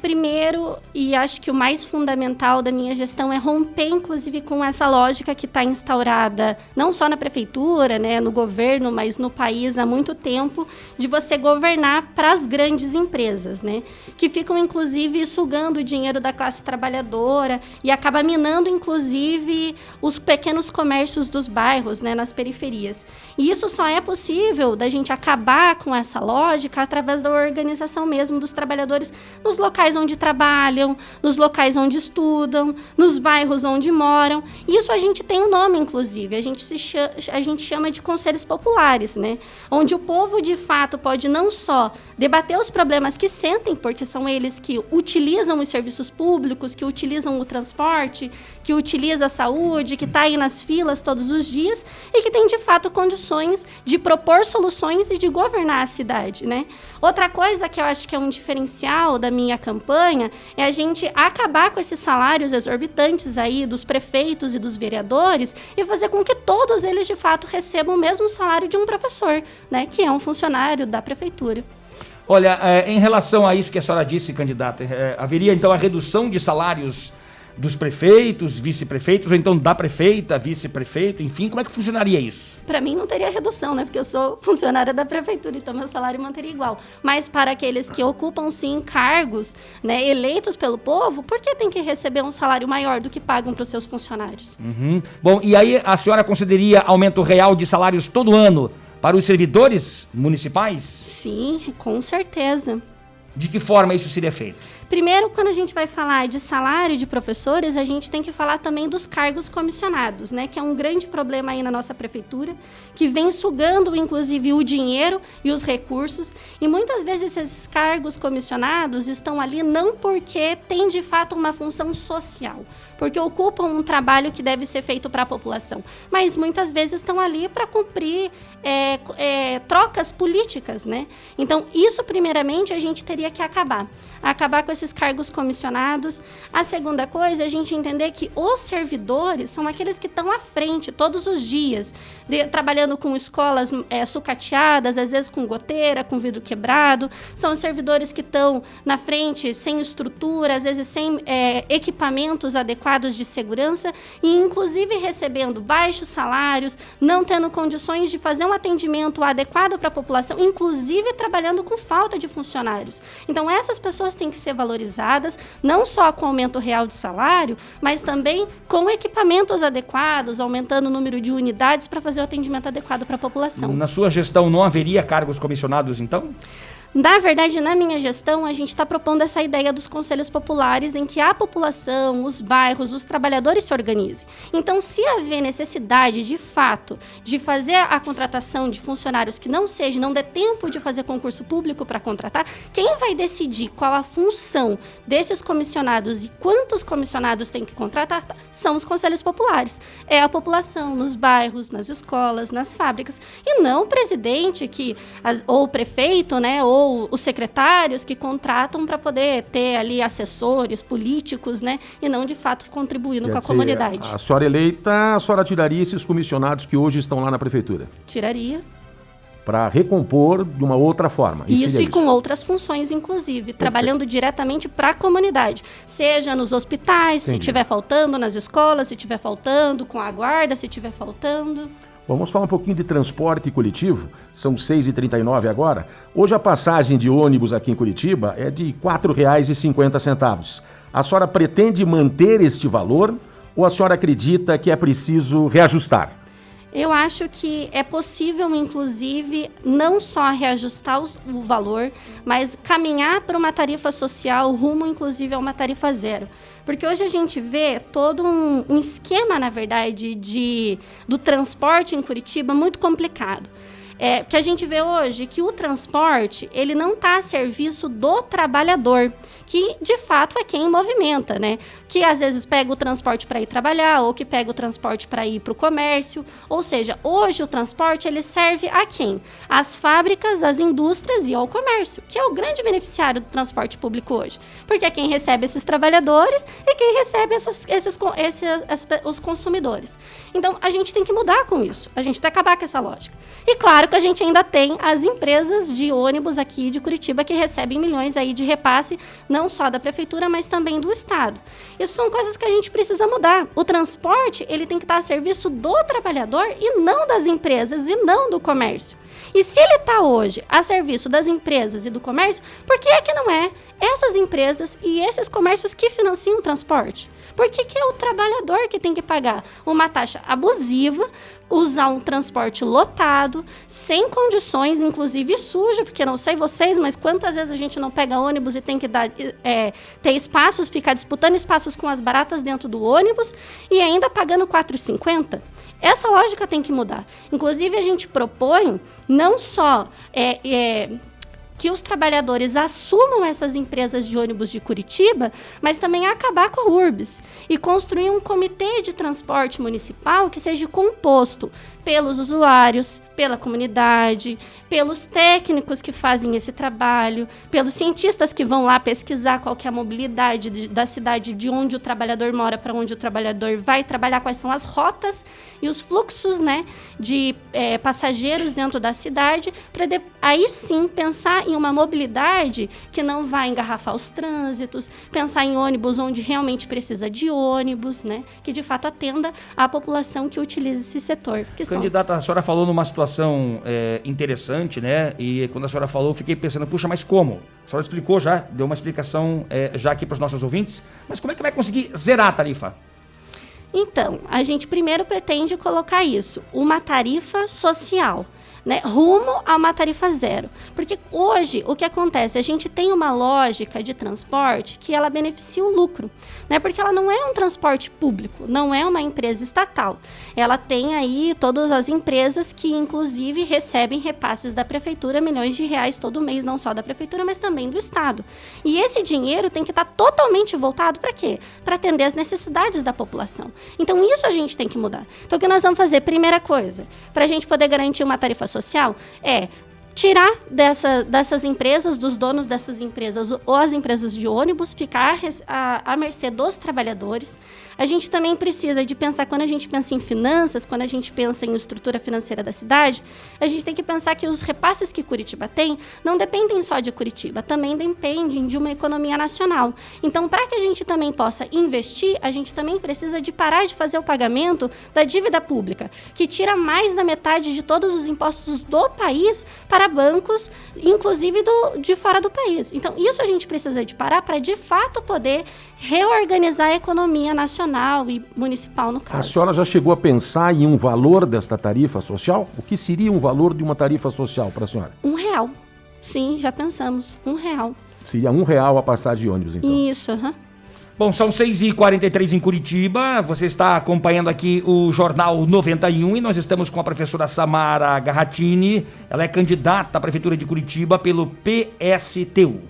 Primeiro, e acho que o mais fundamental da minha gestão é romper, inclusive, com essa lógica que está instaurada, não só na prefeitura, né, no governo, mas no país há muito tempo, de você governar para as grandes empresas, né, que ficam, inclusive, sugando o dinheiro da classe trabalhadora e acaba minando, inclusive, os pequenos comércios dos bairros, né, nas periferias. E isso só é possível da gente acabar com essa lógica através da organização mesmo dos trabalhadores nos locais onde trabalham, nos locais onde estudam, nos bairros onde moram. Isso a gente tem um nome, inclusive, a gente chama de conselhos populares, né? Onde o povo, de fato, pode não só debater os problemas que sentem, porque são eles que utilizam os serviços públicos, que utilizam o transporte, que utilizam a saúde, que está aí nas filas todos os dias e que tem, de fato, condições de propor soluções e de governar a cidade, né? Outra coisa que eu acho que é um diferencial da minha campanha é a gente acabar com esses salários exorbitantes aí dos prefeitos e dos vereadores e fazer com que todos eles, de fato, recebam o mesmo salário de um professor, né? Que é um funcionário da prefeitura. Olha, em relação a isso que a senhora disse, candidata, haveria então a redução de salários dos prefeitos, vice-prefeitos, ou então da prefeita, vice-prefeito, enfim, como é que funcionaria isso? Para mim não teria redução, né? Porque eu sou funcionária da prefeitura, então meu salário manteria igual. Mas para aqueles que ocupam, sim, cargos, né, eleitos pelo povo, por que tem que receber um salário maior do que pagam para os seus funcionários? Bom, e aí a senhora consideraria aumento real de salários todo ano para os servidores municipais? Sim, com certeza. De que forma isso seria feito? Primeiro, quando a gente vai falar de salário de professores, a gente tem que falar também dos cargos comissionados, né? Que é um grande problema aí na nossa prefeitura, que vem sugando, inclusive, o dinheiro e os recursos. E muitas vezes esses cargos comissionados estão ali não porque tem, de fato, uma função social, porque ocupam um trabalho que deve ser feito para a população, mas muitas vezes estão ali para cumprir trocas políticas, né? Então, isso, primeiramente, a gente teria que acabar com esses cargos comissionados. A segunda coisa é a gente entender que os servidores são aqueles que estão à frente todos os dias, trabalhando com escolas sucateadas, às vezes com goteira, com vidro quebrado. São os servidores que estão na frente sem estrutura, às vezes sem equipamentos adequados de segurança e, inclusive, recebendo baixos salários, não tendo condições de fazer um atendimento adequado para a população, inclusive trabalhando com falta de funcionários. Então, essas pessoas têm que ser valorizadas, não só com aumento real de salário, mas também com equipamentos adequados, aumentando o número de unidades para fazer o atendimento adequado para a população. Na sua gestão não haveria cargos comissionados, então? Na verdade, na minha gestão, a gente está propondo essa ideia dos conselhos populares em que a população, os bairros, os trabalhadores se organizem. Então, se haver necessidade, de fato, de fazer a contratação de funcionários que não dê tempo de fazer concurso público para contratar, quem vai decidir qual a função desses comissionados e quantos comissionados tem que contratar são os conselhos populares. É a população, nos bairros, nas escolas, nas fábricas. E não o presidente ou o prefeito, né, ou os secretários que contratam para poder ter ali assessores políticos, né, e não de fato contribuindo com a comunidade. A senhora eleita, a senhora tiraria esses comissionados que hoje estão lá na prefeitura? Tiraria. Para recompor de uma outra forma. Isso e com outras funções, inclusive, trabalhando diretamente para a comunidade, seja nos hospitais, se estiver faltando, nas escolas, se estiver faltando, com a guarda, se estiver faltando. Vamos falar um pouquinho de transporte coletivo, são 6h39 agora. Hoje a passagem de ônibus aqui em Curitiba é de R$ 4,50. A senhora pretende manter este valor ou a senhora acredita que é preciso reajustar? Eu acho que é possível, inclusive, não só reajustar o valor, mas caminhar para uma tarifa social rumo, inclusive, a uma tarifa zero. Porque hoje a gente vê todo um esquema, na verdade, do transporte em Curitiba muito complicado. Porque a gente vê hoje que o transporte, ele não está a serviço do trabalhador, que de fato é quem movimenta, né? Que às vezes pega o transporte para ir trabalhar ou que pega o transporte para ir para o comércio. Ou seja, hoje o transporte ele serve a quem? Às fábricas, às indústrias e ao comércio, que é o grande beneficiário do transporte público hoje. Porque é quem recebe esses trabalhadores e quem recebe os consumidores. Então, a gente tem que mudar com isso. A gente tem que acabar com essa lógica. E claro que a gente ainda tem as empresas de ônibus aqui de Curitiba que recebem milhões aí de repasse, não só da prefeitura, mas também do estado. Isso são coisas que a gente precisa mudar. O transporte, ele tem que estar a serviço do trabalhador e não das empresas e não do comércio. E se ele está hoje a serviço das empresas e do comércio, por que é que não é essas empresas e esses comércios que financiam o transporte? Por que é o trabalhador que tem que pagar uma taxa abusiva, usar um transporte lotado, sem condições, inclusive sujo, porque não sei vocês, mas quantas vezes a gente não pega ônibus e tem que ter espaços, ficar disputando espaços com as baratas dentro do ônibus e ainda pagando R$ 4,50? Essa lógica tem que mudar. Inclusive, a gente propõe não só que os trabalhadores assumam essas empresas de ônibus de Curitiba, mas também acabar com a URBS e construir um comitê de transporte municipal que seja composto pelos usuários, pela comunidade, pelos técnicos que fazem esse trabalho, pelos cientistas que vão lá pesquisar qual que é a mobilidade da cidade, de onde o trabalhador mora para onde o trabalhador vai trabalhar, quais são as rotas e os fluxos, né, de passageiros dentro da cidade, para aí sim pensar pensar em uma mobilidade que não vai engarrafar os trânsitos, pensar em ônibus onde realmente precisa de ônibus, né? Que de fato atenda à população que utiliza esse setor. Candidata, a senhora falou numa situação interessante, né? E quando a senhora falou, eu fiquei pensando, puxa, mas como? A senhora explicou já, deu uma explicação já aqui para os nossos ouvintes, mas como é que vai conseguir zerar a tarifa? Então, a gente primeiro pretende colocar isso, uma tarifa social, né, rumo a uma tarifa zero. Porque hoje, o que acontece? A gente tem uma lógica de transporte que ela beneficia o lucro, né? Porque ela não é um transporte público, não é uma empresa estatal. Ela tem aí todas as empresas que, inclusive, recebem repasses da prefeitura, milhões de reais todo mês, não só da prefeitura, mas também do Estado. E esse dinheiro tem que estar totalmente voltado para quê? Para atender as necessidades da população. Então, isso a gente tem que mudar. Então, o que nós vamos fazer? Primeira coisa, para a gente poder garantir uma tarifa social, é tirar dessas empresas, dos donos dessas empresas ou as empresas de ônibus, ficar à mercê dos trabalhadores. A gente também precisa de pensar, quando a gente pensa em finanças, quando a gente pensa em estrutura financeira da cidade, a gente tem que pensar que os repasses que Curitiba tem não dependem só de Curitiba, também dependem de uma economia nacional. Então, para que a gente também possa investir, a gente também precisa de parar de fazer o pagamento da dívida pública, que tira mais da metade de todos os impostos do país para bancos, inclusive de fora do país. Então, isso a gente precisa de parar para, de fato, poder reorganizar a economia nacional e municipal, no caso. A senhora já chegou a pensar em um valor desta tarifa social? O que seria um valor de uma tarifa social para a senhora? R$1. Sim, já pensamos. R$1. Seria R$1 a passagem de ônibus, então? Isso, aham. Bom, são 6h43 em Curitiba, você está acompanhando aqui o Jornal 91 e nós estamos com a professora Samara Garratini, ela é candidata à Prefeitura de Curitiba pelo PSTU.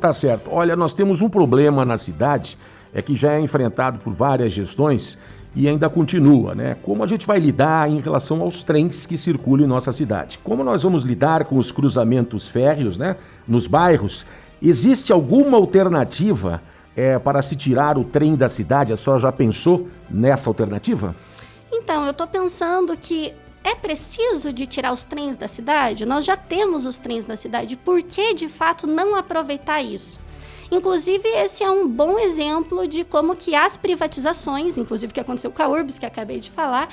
Tá certo. Olha, nós temos um problema na cidade, que já é enfrentado por várias gestões e ainda continua, né? Como a gente vai lidar em relação aos trens que circulam em nossa cidade? Como nós vamos lidar com os cruzamentos férreos, né? Nos bairros? Existe alguma alternativa para se tirar o trem da cidade? A senhora já pensou nessa alternativa? Então, eu estou pensando que é preciso de tirar os trens da cidade? Nós já temos os trens da cidade, por que de fato não aproveitar isso? Inclusive, esse é um bom exemplo de como que as privatizações, inclusive o que aconteceu com a Urbis, que acabei de falar,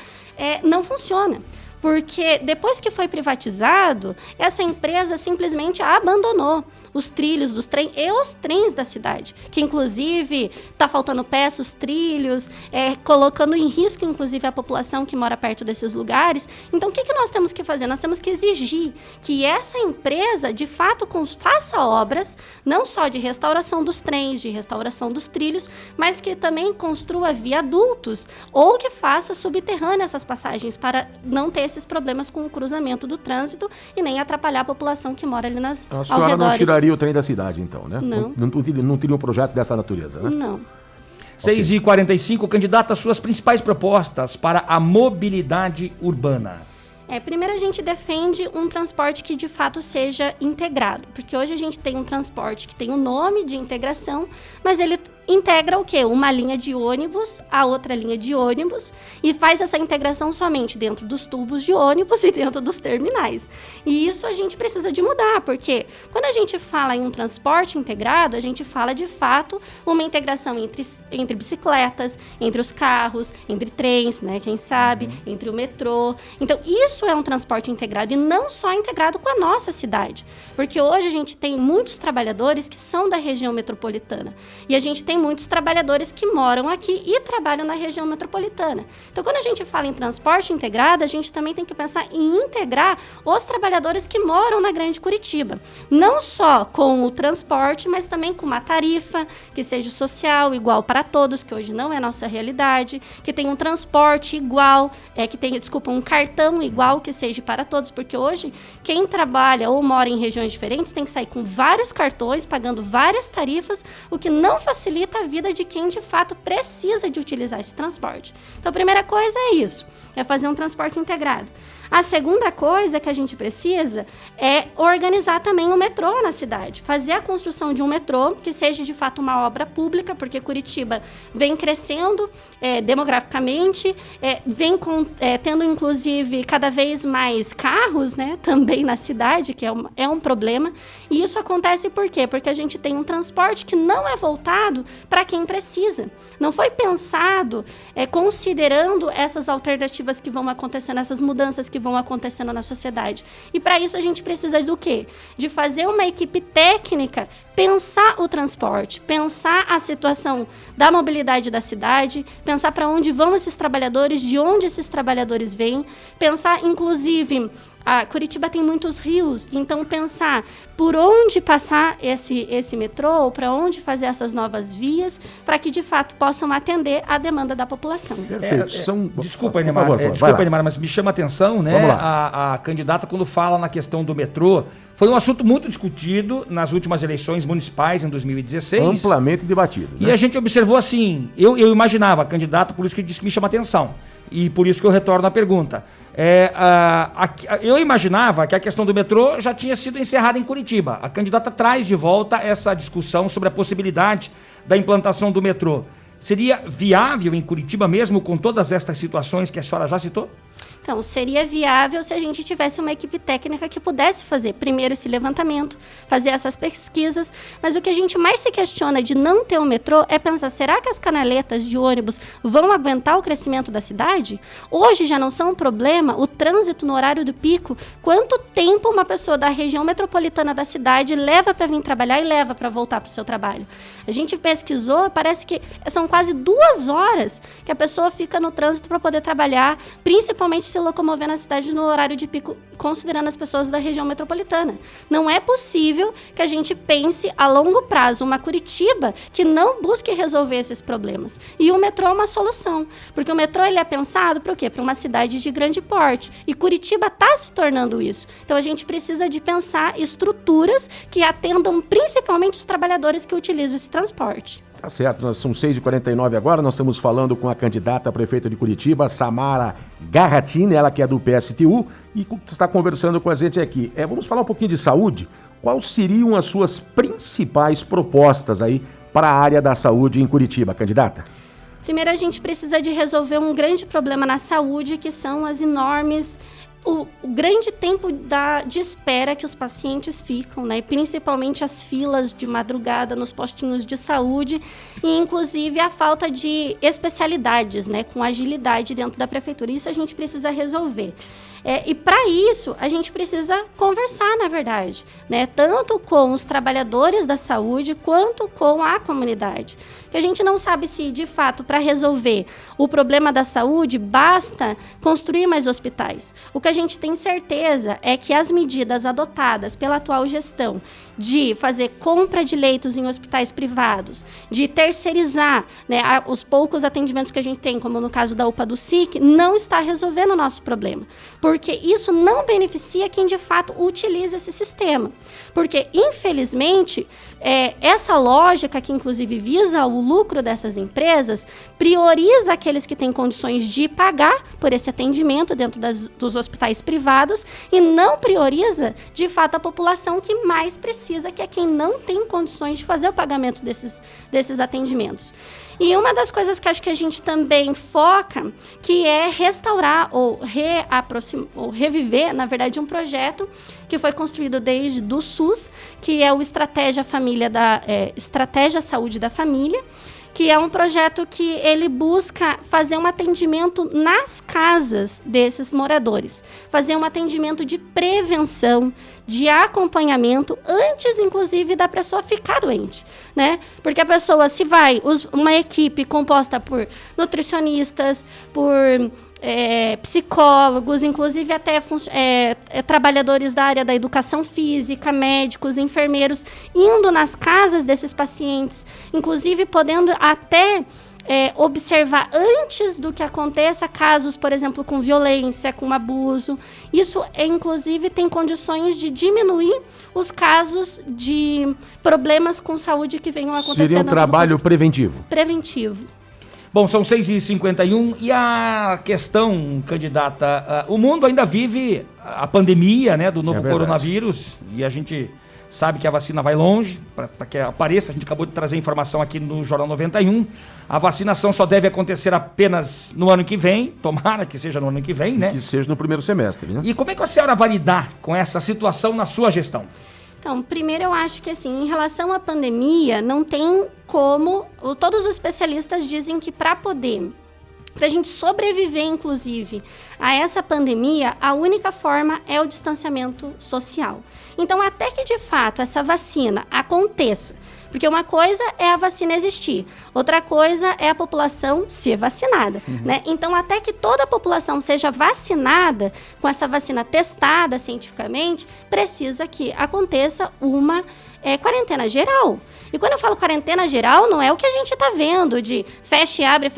não funciona. Porque depois que foi privatizado, essa empresa simplesmente abandonou os trilhos dos trens e os trens da cidade, que inclusive está faltando peças, os trilhos, colocando em risco inclusive a população que mora perto desses lugares. Então, o que nós temos que fazer? Nós temos que exigir que essa empresa, de fato, faça obras, não só de restauração dos trens, de restauração dos trilhos, mas que também construa viadutos ou que faça subterrânea essas passagens para não ter esses problemas com o cruzamento do trânsito e nem atrapalhar a população que mora ali nas arredores. A senhora não tiraria o trem da cidade, então, né? Não. Não teria um projeto dessa natureza, né? Não. 6h45, candidata, suas principais propostas para a mobilidade urbana. Primeiro a gente defende um transporte que de fato seja integrado, porque hoje a gente tem um transporte que tem o nome de integração, mas ele integra o quê? Uma linha de ônibus, a outra linha de ônibus, e faz essa integração somente dentro dos tubos de ônibus e dentro dos terminais. E isso a gente precisa de mudar, porque quando a gente fala em um transporte integrado, a gente fala de fato uma integração entre bicicletas, entre os carros, entre trens, né, quem sabe, entre o metrô. Então, isso é um transporte integrado e não só integrado com a nossa cidade, porque hoje a gente tem muitos trabalhadores que são da região metropolitana e a gente tem muitos trabalhadores que moram aqui e trabalham na região metropolitana. Então, quando a gente fala em transporte integrado, a gente também tem que pensar em integrar os trabalhadores que moram na Grande Curitiba. Não só com o transporte, mas também com uma tarifa que seja social, igual para todos, que hoje não é nossa realidade, que tenha um transporte igual, que tenha, um cartão igual que seja para todos, porque hoje quem trabalha ou mora em regiões diferentes tem que sair com vários cartões, pagando várias tarifas, o que não facilita a vida de quem de fato precisa de utilizar esse transporte. Então, a primeira coisa é isso, é fazer um transporte integrado. A segunda coisa que a gente precisa é organizar também o metrô na cidade. Fazer a construção de um metrô que seja de fato uma obra pública, porque Curitiba vem crescendo demograficamente, tendo inclusive cada vez mais carros, né, também na cidade, que é um problema. E isso acontece por quê? Porque a gente tem um transporte que não é voltado para quem precisa. Não foi pensado considerando essas alternativas que vão acontecendo, essas mudanças que vão acontecendo na sociedade. E para isso a gente precisa do quê? De fazer uma equipe técnica pensar o transporte, pensar a situação da mobilidade da cidade, pensar para onde vão esses trabalhadores, de onde esses trabalhadores vêm, pensar inclusive... Curitiba tem muitos rios, então pensar por onde passar esse metrô, para onde fazer essas novas vias, para que de fato possam atender a demanda da população. Perfeito. Desculpa, Enemar, mas me chama a atenção, né? A candidata, quando fala na questão do metrô, foi um assunto muito discutido nas últimas eleições municipais em 2016. Amplamente debatido. E a gente observou assim, eu imaginava a candidata, por isso que disse que me chama a atenção. E por isso que eu retorno à pergunta. Eu imaginava que a questão do metrô já tinha sido encerrada em Curitiba. A candidata traz de volta essa discussão sobre a possibilidade da implantação do metrô. Seria viável em Curitiba mesmo com todas estas situações que a senhora já citou? Então, seria viável se a gente tivesse uma equipe técnica que pudesse fazer primeiro esse levantamento, fazer essas pesquisas, mas o que a gente mais se questiona de não ter um metrô é pensar, será que as canaletas de ônibus vão aguentar o crescimento da cidade? Hoje já não são um problema o trânsito no horário do pico. Quanto tempo uma pessoa da região metropolitana da cidade leva para vir trabalhar e leva para voltar para o seu trabalho? A gente pesquisou, parece que são quase 2 horas que a pessoa fica no trânsito para poder trabalhar, principalmente se locomover na cidade no horário de pico, considerando as pessoas da região metropolitana. Não é possível que a gente pense a longo prazo uma Curitiba que não busque resolver esses problemas. E o metrô é uma solução, porque o metrô ele é pensado para o quê? Para uma cidade de grande porte. E Curitiba está se tornando isso. Então a gente precisa de pensar estruturas que atendam principalmente os trabalhadores que utilizam esse transporte. Tá certo, nós são 6h49 agora, nós estamos falando com a candidata a prefeita de Curitiba, Samara Garratini, ela que é do PSTU, e está conversando com a gente aqui. Vamos falar um pouquinho de saúde. Quais seriam as suas principais propostas aí para a área da saúde em Curitiba, candidata? Primeiro, a gente precisa de resolver um grande problema na saúde, que são as enormes... O grande tempo de espera que os pacientes ficam, né? Principalmente as filas de madrugada nos postinhos de saúde e, inclusive, a falta de especialidades, né? Com agilidade dentro da prefeitura. Isso a gente precisa resolver. E para isso, a gente precisa conversar, na verdade, né? Tanto com os trabalhadores da saúde, quanto com a comunidade. Que a gente não sabe se, de fato, para resolver o problema da saúde, basta construir mais hospitais. O que a gente tem certeza é que as medidas adotadas pela atual gestão de fazer compra de leitos em hospitais privados, de terceirizar, né, os poucos atendimentos que a gente tem, como no caso da UPA do SIC, não está resolvendo o nosso problema. Porque isso não beneficia quem, de fato, utiliza esse sistema. Porque, infelizmente, essa lógica que, inclusive, visa o lucro dessas empresas, prioriza aqueles que têm condições de pagar por esse atendimento dentro dos hospitais privados e não prioriza, de fato, a população que mais precisa, que é quem não tem condições de fazer o pagamento desses atendimentos. E uma das coisas que acho que a gente também foca, que é restaurar ou reviver, na verdade, um projeto que foi construído desde do SUS, que é o Estratégia Saúde da Família, que é um projeto que ele busca fazer um atendimento nas casas desses moradores, fazer um atendimento de prevenção, de acompanhamento, antes, inclusive, da pessoa ficar doente, né? Porque a pessoa, se vai, uma equipe composta por nutricionistas, por psicólogos, inclusive até trabalhadores da área da educação física, médicos, enfermeiros, indo nas casas desses pacientes, inclusive podendo até observar antes do que aconteça casos, por exemplo, com violência, com abuso. Isso, inclusive, tem condições de diminuir os casos de problemas com saúde que venham acontecendo. Seria um trabalho preventivo. Preventivo. Bom, são 6h51 e a questão, candidata, o mundo ainda vive a pandemia, né, do novo coronavírus, e a gente sabe que a vacina vai longe, para que apareça, a gente acabou de trazer informação aqui no Jornal 91, a vacinação só deve acontecer apenas no ano que vem, tomara que seja no ano que vem, né? Que seja no primeiro semestre, né? E como é que a senhora vai lidar com essa situação na sua gestão? Então, primeiro eu acho que assim, em relação à pandemia, não tem como, todos os especialistas dizem que para a gente sobreviver, inclusive, a essa pandemia, a única forma é o distanciamento social. Então, até que de fato essa vacina aconteça, porque uma coisa é a vacina existir, outra coisa é a população ser vacinada, né? Então, até que toda a população seja vacinada, com essa vacina testada cientificamente, precisa que aconteça uma quarentena geral. E quando eu falo quarentena geral, não é o que a gente está vendo de fecha e abre,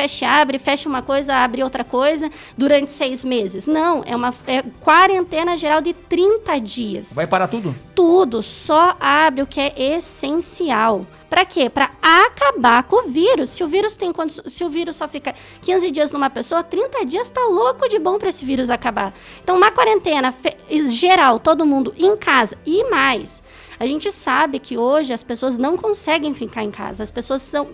fecha uma coisa, abre outra coisa durante 6 meses. Não, é quarentena geral de 30 dias. Vai parar tudo? Tudo, só abre o que é essencial. Para quê? Para acabar com o vírus. Se o vírus só fica 15 dias numa pessoa, 30 dias tá louco de bom para esse vírus acabar. Então, uma quarentena geral, todo mundo em casa e mais. A gente sabe que hoje as pessoas não conseguem ficar em casa, as pessoas são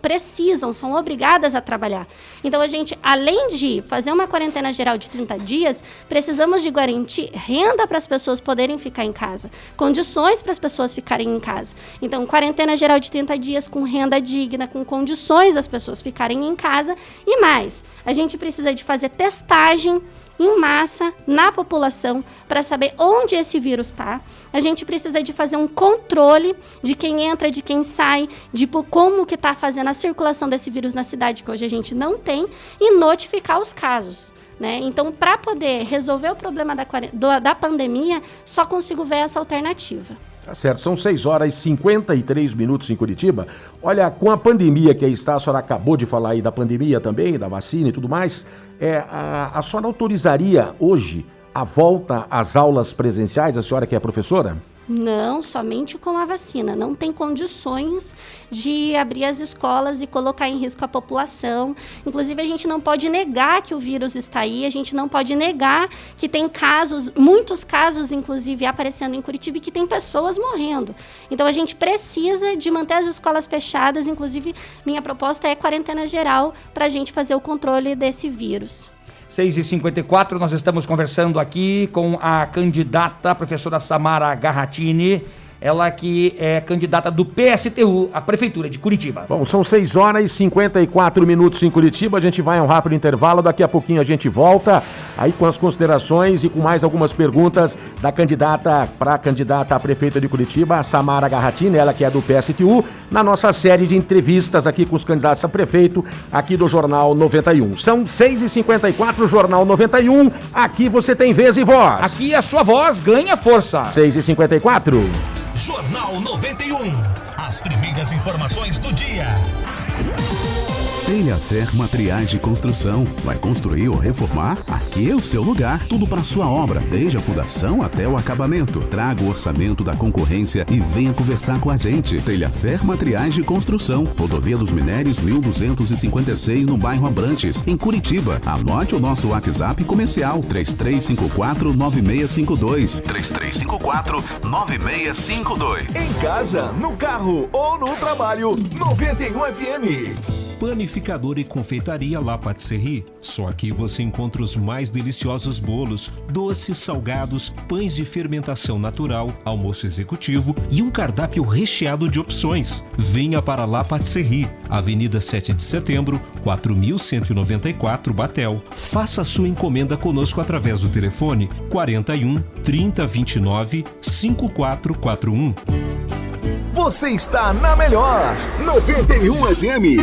obrigadas a trabalhar. Então, a gente, além de fazer uma quarentena geral de 30 dias, precisamos de garantir renda para as pessoas poderem ficar em casa, condições para as pessoas ficarem em casa. Então, quarentena geral de 30 dias com renda digna, com condições das pessoas ficarem em casa e mais. A gente precisa de fazer testagem em massa na população para saber onde esse vírus está. A gente precisa de fazer um controle de quem entra, de quem sai, de como que está fazendo a circulação desse vírus na cidade, que hoje a gente não tem, e notificar os casos, né? Então, para poder resolver o problema da pandemia, só consigo ver essa alternativa. Tá certo, são 6h53 em Curitiba. Olha, com a pandemia que aí está, a senhora acabou de falar aí da pandemia também, da vacina e tudo mais, a senhora autorizaria hoje a volta às aulas presenciais, a senhora que é professora? Não, somente com a vacina. Não tem condições de abrir as escolas e colocar em risco a população. Inclusive, a gente não pode negar que o vírus está aí, a gente não pode negar que tem casos, muitos casos, inclusive, aparecendo em Curitiba e que tem pessoas morrendo. Então, a gente precisa de manter as escolas fechadas, inclusive, minha proposta é quarentena geral para a gente fazer o controle desse vírus. 6h54, nós estamos conversando aqui com a candidata, a professora Samara Garratini, ela que é candidata do PSTU, à Prefeitura de Curitiba. Bom, são 6h54 em Curitiba, a gente vai a um rápido intervalo, daqui a pouquinho a gente volta, aí com as considerações e com mais algumas perguntas da candidata à Prefeita de Curitiba, a Samara Garratini, ela que é do PSTU, na nossa série de entrevistas aqui com os candidatos a prefeito, aqui do Jornal 91. São 6h54, Jornal 91, aqui você tem vez e voz. Aqui a sua voz ganha força. 6h54. Jornal 91. As primeiras informações do dia. Telhafer Materiais de Construção. Vai construir ou reformar? Aqui é o seu lugar. Tudo para sua obra, desde a fundação até o acabamento. Traga o orçamento da concorrência e venha conversar com a gente. Telhafer Materiais de Construção. Rodovia dos Minérios 1256, no bairro Abrantes, em Curitiba. Anote o nosso WhatsApp comercial 3354-9652. 3354-9652. Em casa, no carro ou no trabalho, 91 FM. Panificador e confeitaria La Patisserie. Só aqui você encontra os mais deliciosos bolos, doces, salgados, pães de fermentação natural, almoço executivo e um cardápio recheado de opções. Venha para La Patisserie, Avenida 7 de Setembro, 4194, Batel. Faça sua encomenda conosco através do telefone 41 3029 5441. Você está na melhor 91 FM.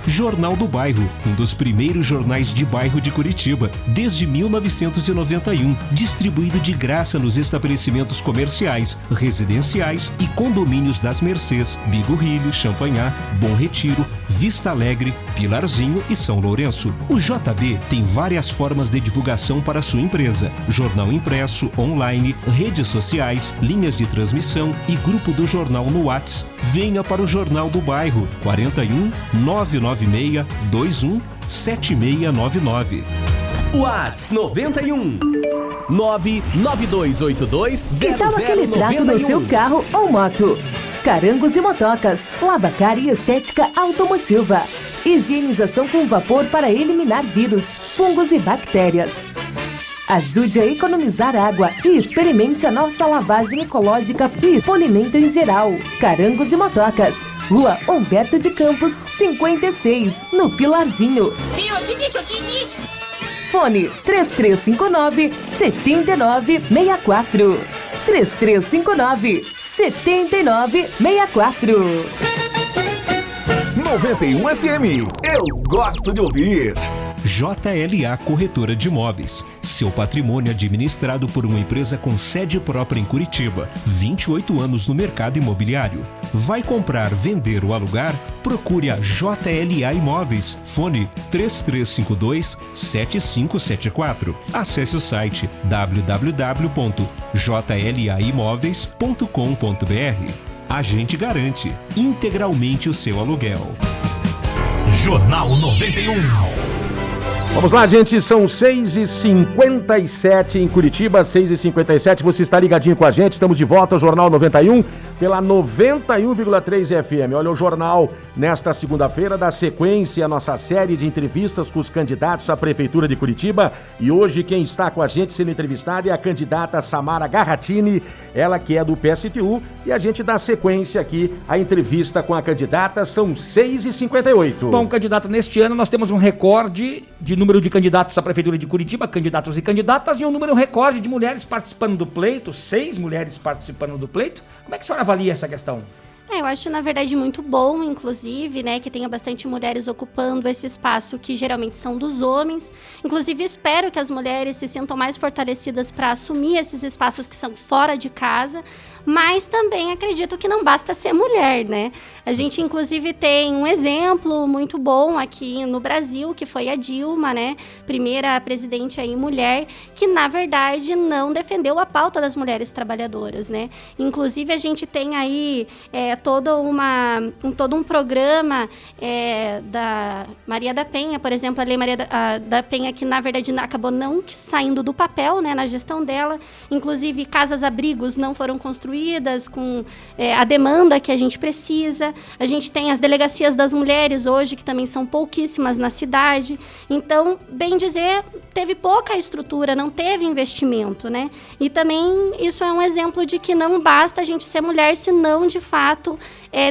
Jornal do Bairro, um dos primeiros jornais de bairro de Curitiba, desde 1991, distribuído de graça nos estabelecimentos comerciais, residenciais e condomínios das Mercês, Bigorrilho, Champanhar, Bom Retiro, Vista Alegre, Pilarzinho e São Lourenço. O JB tem várias formas de divulgação para a sua empresa: jornal impresso, online, redes sociais, linhas de transmissão e grupo do jornal no WhatsApp. Venha para o Jornal do Bairro, 41 996 21 7699. Whats 91 99282 Que tal aquele trato no seu carro ou moto? Carangos e Motocas, lavacar e estética automotiva. Higienização com vapor para eliminar vírus, fungos e bactérias. Ajude a economizar água e experimente a nossa lavagem ecológica e polimento em geral. Carangos e Motocas, Rua Humberto de Campos, 56, no Pilarzinho. Fone 3359-7964. 3359-7964. 91 FM, eu gosto de ouvir. JLA Corretora de Imóveis. Seu patrimônio administrado por uma empresa com sede própria em Curitiba. 28 anos no mercado imobiliário. Vai comprar, vender ou alugar? Procure a JLA Imóveis. Fone 3352-7574. Acesse o site www.jlaimoveis.com.br. A gente garante integralmente o seu aluguel. Jornal 91. Vamos lá, gente, são 6h57 em Curitiba, 6h57, você está ligadinho com a gente, estamos de volta ao Jornal 91, pela 91,3 FM. Olha, o jornal, nesta segunda-feira, dá sequência à nossa série de entrevistas com os candidatos à Prefeitura de Curitiba, e hoje quem está com a gente sendo entrevistada é a candidata Samara Garratini, ela que é do PSTU, e a gente dá sequência aqui à entrevista com a candidata, são 6h58. Bom, candidata, neste ano nós temos um recorde de número de candidatos à Prefeitura de Curitiba, candidatos e candidatas, e um número recorde de mulheres participando do pleito, 6 mulheres participando do pleito. Como é que a senhora avalia essa questão? Eu acho, na verdade, muito bom, inclusive, né, que tenha bastante mulheres ocupando esse espaço que geralmente são dos homens. Inclusive, espero que as mulheres se sintam mais fortalecidas para assumir esses espaços que são fora de casa, mas também acredito que não basta ser mulher, né? A gente, inclusive, tem um exemplo muito bom aqui no Brasil, que foi a Dilma, né? Primeira presidente aí mulher, que, na verdade, não defendeu a pauta das mulheres trabalhadoras, né? Inclusive, a gente tem aí todo um programa da Maria da Penha, por exemplo, a Lei Maria da Penha, que, na verdade, acabou não saindo do papel, né? Na gestão dela. Inclusive, casas-abrigos não foram construídas com a demanda que a gente precisa. A gente tem as delegacias das mulheres hoje, que também são pouquíssimas na cidade. Então, bem dizer, teve pouca estrutura, não teve investimento, né? E também isso é um exemplo de que não basta a gente ser mulher, senão, de fato,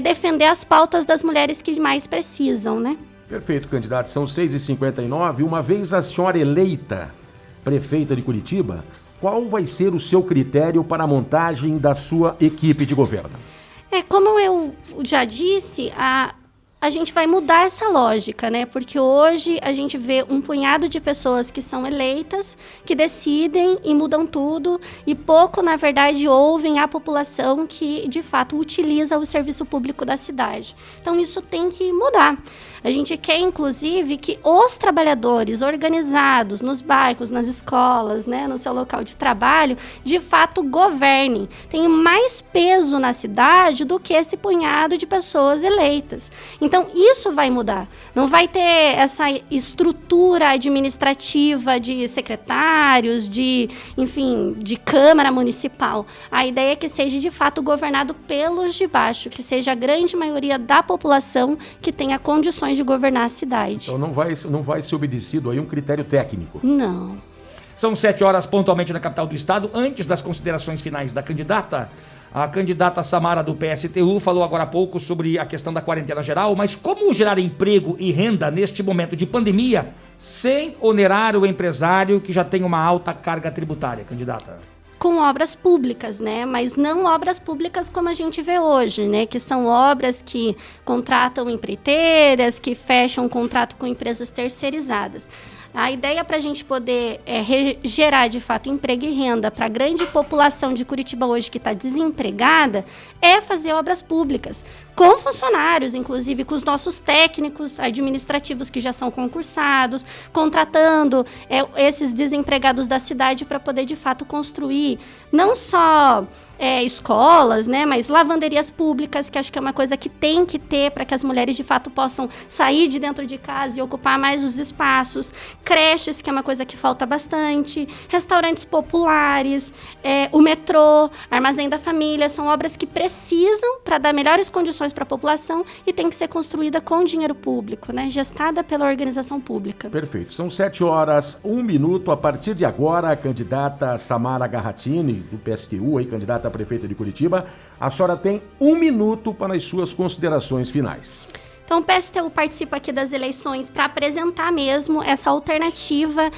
defender as pautas das mulheres que mais precisam, né? Perfeito, candidato. São 6h59. Uma vez a senhora eleita prefeita de Curitiba, qual vai ser o seu critério para a montagem da sua equipe de governo? Como eu já disse, a gente vai mudar essa lógica, né? Porque hoje a gente vê um punhado de pessoas que são eleitas, que decidem e mudam tudo, e pouco, na verdade, ouvem a população que, de fato, utiliza o serviço público da cidade. Então, isso tem que mudar. A gente quer, inclusive, que os trabalhadores organizados nos bairros, nas escolas, né, no seu local de trabalho, de fato governem. Tenham mais peso na cidade do que esse punhado de pessoas eleitas. Então, isso vai mudar. Não vai ter essa estrutura administrativa de secretários, enfim, de Câmara Municipal. A ideia é que seja, de fato, governado pelos de baixo, que seja a grande maioria da população que tenha condições de governar a cidade. Então não vai ser obedecido aí um critério técnico? Não. São 7 horas pontualmente na capital do estado. Antes das considerações finais da candidata, a candidata Samara do PSTU falou agora há pouco sobre a questão da quarentena geral, mas como gerar emprego e renda neste momento de pandemia sem onerar o empresário que já tem uma alta carga tributária, candidata? Com obras públicas, né? Mas não obras públicas como a gente vê hoje, né? Que são obras que contratam empreiteiras, que fecham contrato com empresas terceirizadas. A ideia para a gente poder gerar, de fato, emprego e renda para a grande população de Curitiba hoje que está desempregada é fazer obras públicas, com funcionários, inclusive com os nossos técnicos administrativos que já são concursados, contratando esses desempregados da cidade para poder, de fato, construir não só escolas, né, mas lavanderias públicas, que acho que é uma coisa que tem que ter para que as mulheres, de fato, possam sair de dentro de casa e ocupar mais os espaços, creches, que é uma coisa que falta bastante, restaurantes populares, o metrô, Armazém da Família, são obras que precisam para dar melhores condições para a população e tem que ser construída com dinheiro público, né, gestada pela organização pública. Perfeito. São 7h01. A partir de agora, a candidata Samara Garratini, do PSTU, aí, candidata a prefeita de Curitiba, a senhora tem 1 minuto para as suas considerações finais. Então, o PSTU participa aqui das eleições para apresentar mesmo essa alternativa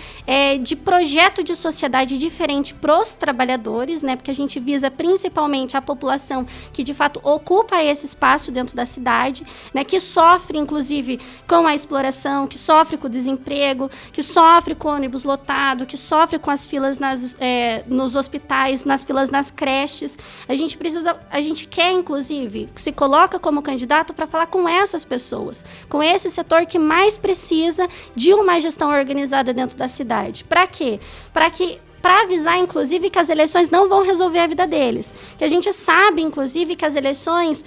de projeto de sociedade diferente para os trabalhadores, né? Porque a gente visa principalmente a população que, de fato, ocupa esse espaço dentro da cidade, né? Que sofre, inclusive, com a exploração, que sofre com o desemprego, que sofre com o ônibus lotado, que sofre com as filas nos hospitais, nas filas nas creches. A gente quer, inclusive, se coloca como candidato para falar com essas pessoas, com esse setor que mais precisa de uma gestão organizada dentro da cidade. Para quê? Para avisar, inclusive, que as eleições não vão resolver a vida deles. Que a gente sabe, inclusive, que as eleições,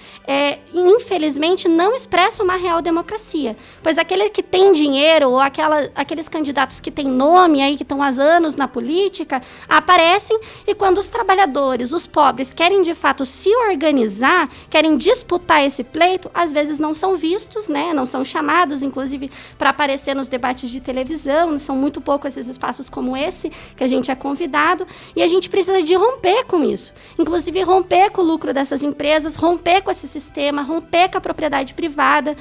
infelizmente, não expressam uma real democracia. Pois aquele que tem dinheiro ou aqueles candidatos que têm nome aí, que estão há anos na política, aparecem e quando os trabalhadores, os pobres, querem, de fato, se organizar, querem disputar esse pleito, às vezes não são vistos, né? Não são chamados, inclusive, para aparecer nos debates de televisão. São muito poucos esses espaços como esse, que a gente é convidado, e a gente precisa de romper com isso. Inclusive, romper com o lucro dessas empresas, romper com esse sistema, romper com a propriedade privada,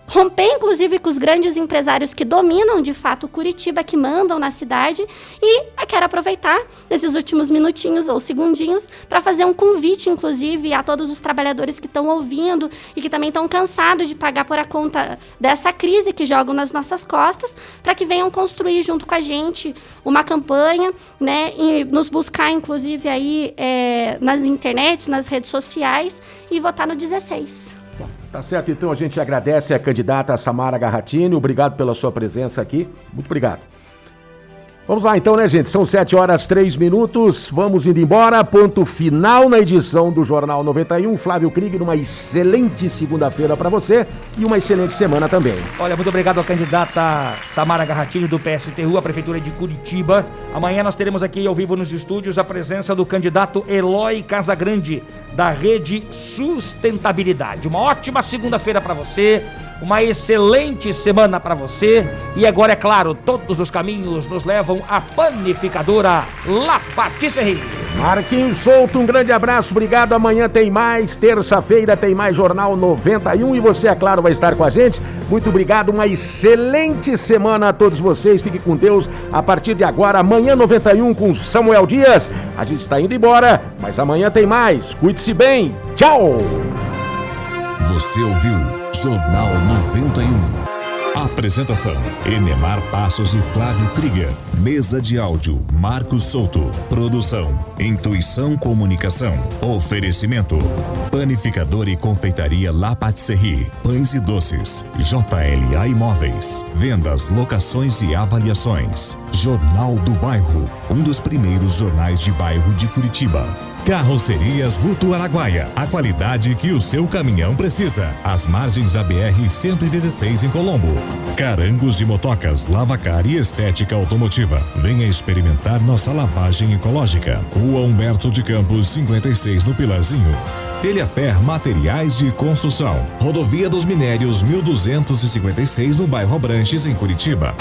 romper, inclusive, com os grandes empresários que dominam, de fato, Curitiba, que mandam na cidade. E eu quero aproveitar esses últimos minutinhos ou segundinhos para fazer um convite, inclusive, a todos os trabalhadores que estão ouvindo e que também estão cansados de pagar por a conta dessa crise que jogam nas nossas costas, para que venham construir junto com a gente uma campanha, né, e nos buscar, inclusive, aí nas internet, nas redes sociais e votar no 16. Tá certo, então a gente agradece a candidata Samara Garratini, obrigado pela sua presença aqui, muito obrigado. Vamos lá então, né, gente? São 7h03, vamos indo embora, ponto final na edição do Jornal 91. Flávio Krieger, uma excelente segunda-feira para você e uma excelente semana também. Olha, muito obrigado à candidata Samara Garratini do PSTU, a Prefeitura de Curitiba. Amanhã nós teremos aqui ao vivo nos estúdios a presença do candidato Eloy Casagrande, da Rede Sustentabilidade. Uma ótima segunda-feira para você, uma excelente semana para você. E agora, é claro, todos os caminhos nos levam à panificadora La Patisserie. Marquinhos Souto, um grande abraço, obrigado. Amanhã tem mais, terça-feira tem mais Jornal 91 e você, é claro, vai estar com a gente. Muito obrigado, uma excelente semana a todos vocês. Fiquem com Deus a partir de agora. Amanhã 91 com Samuel Dias. A gente está indo embora, mas amanhã tem mais. Cuide-se bem. Tchau! Você ouviu Jornal 91. Apresentação: Enemar Passos e Flávio Krieger. Mesa de áudio: Marcos Souto. Produção: Intuição Comunicação. Oferecimento: Panificador e Confeitaria La Patisserie. Pães e doces. JLA Imóveis. Vendas, locações e avaliações. Jornal do Bairro, um dos primeiros jornais de bairro de Curitiba. Carrocerias Guto Araguaia, a qualidade que o seu caminhão precisa. Às margens da BR-116 em Colombo. Carangos e Motocas, Lavacar e Estética Automotiva. Venha experimentar nossa lavagem ecológica. Rua Humberto de Campos, 56 no Pilarzinho. Telhafer Materiais de Construção. Rodovia dos Minérios, 1256 no bairro Abranches, em Curitiba.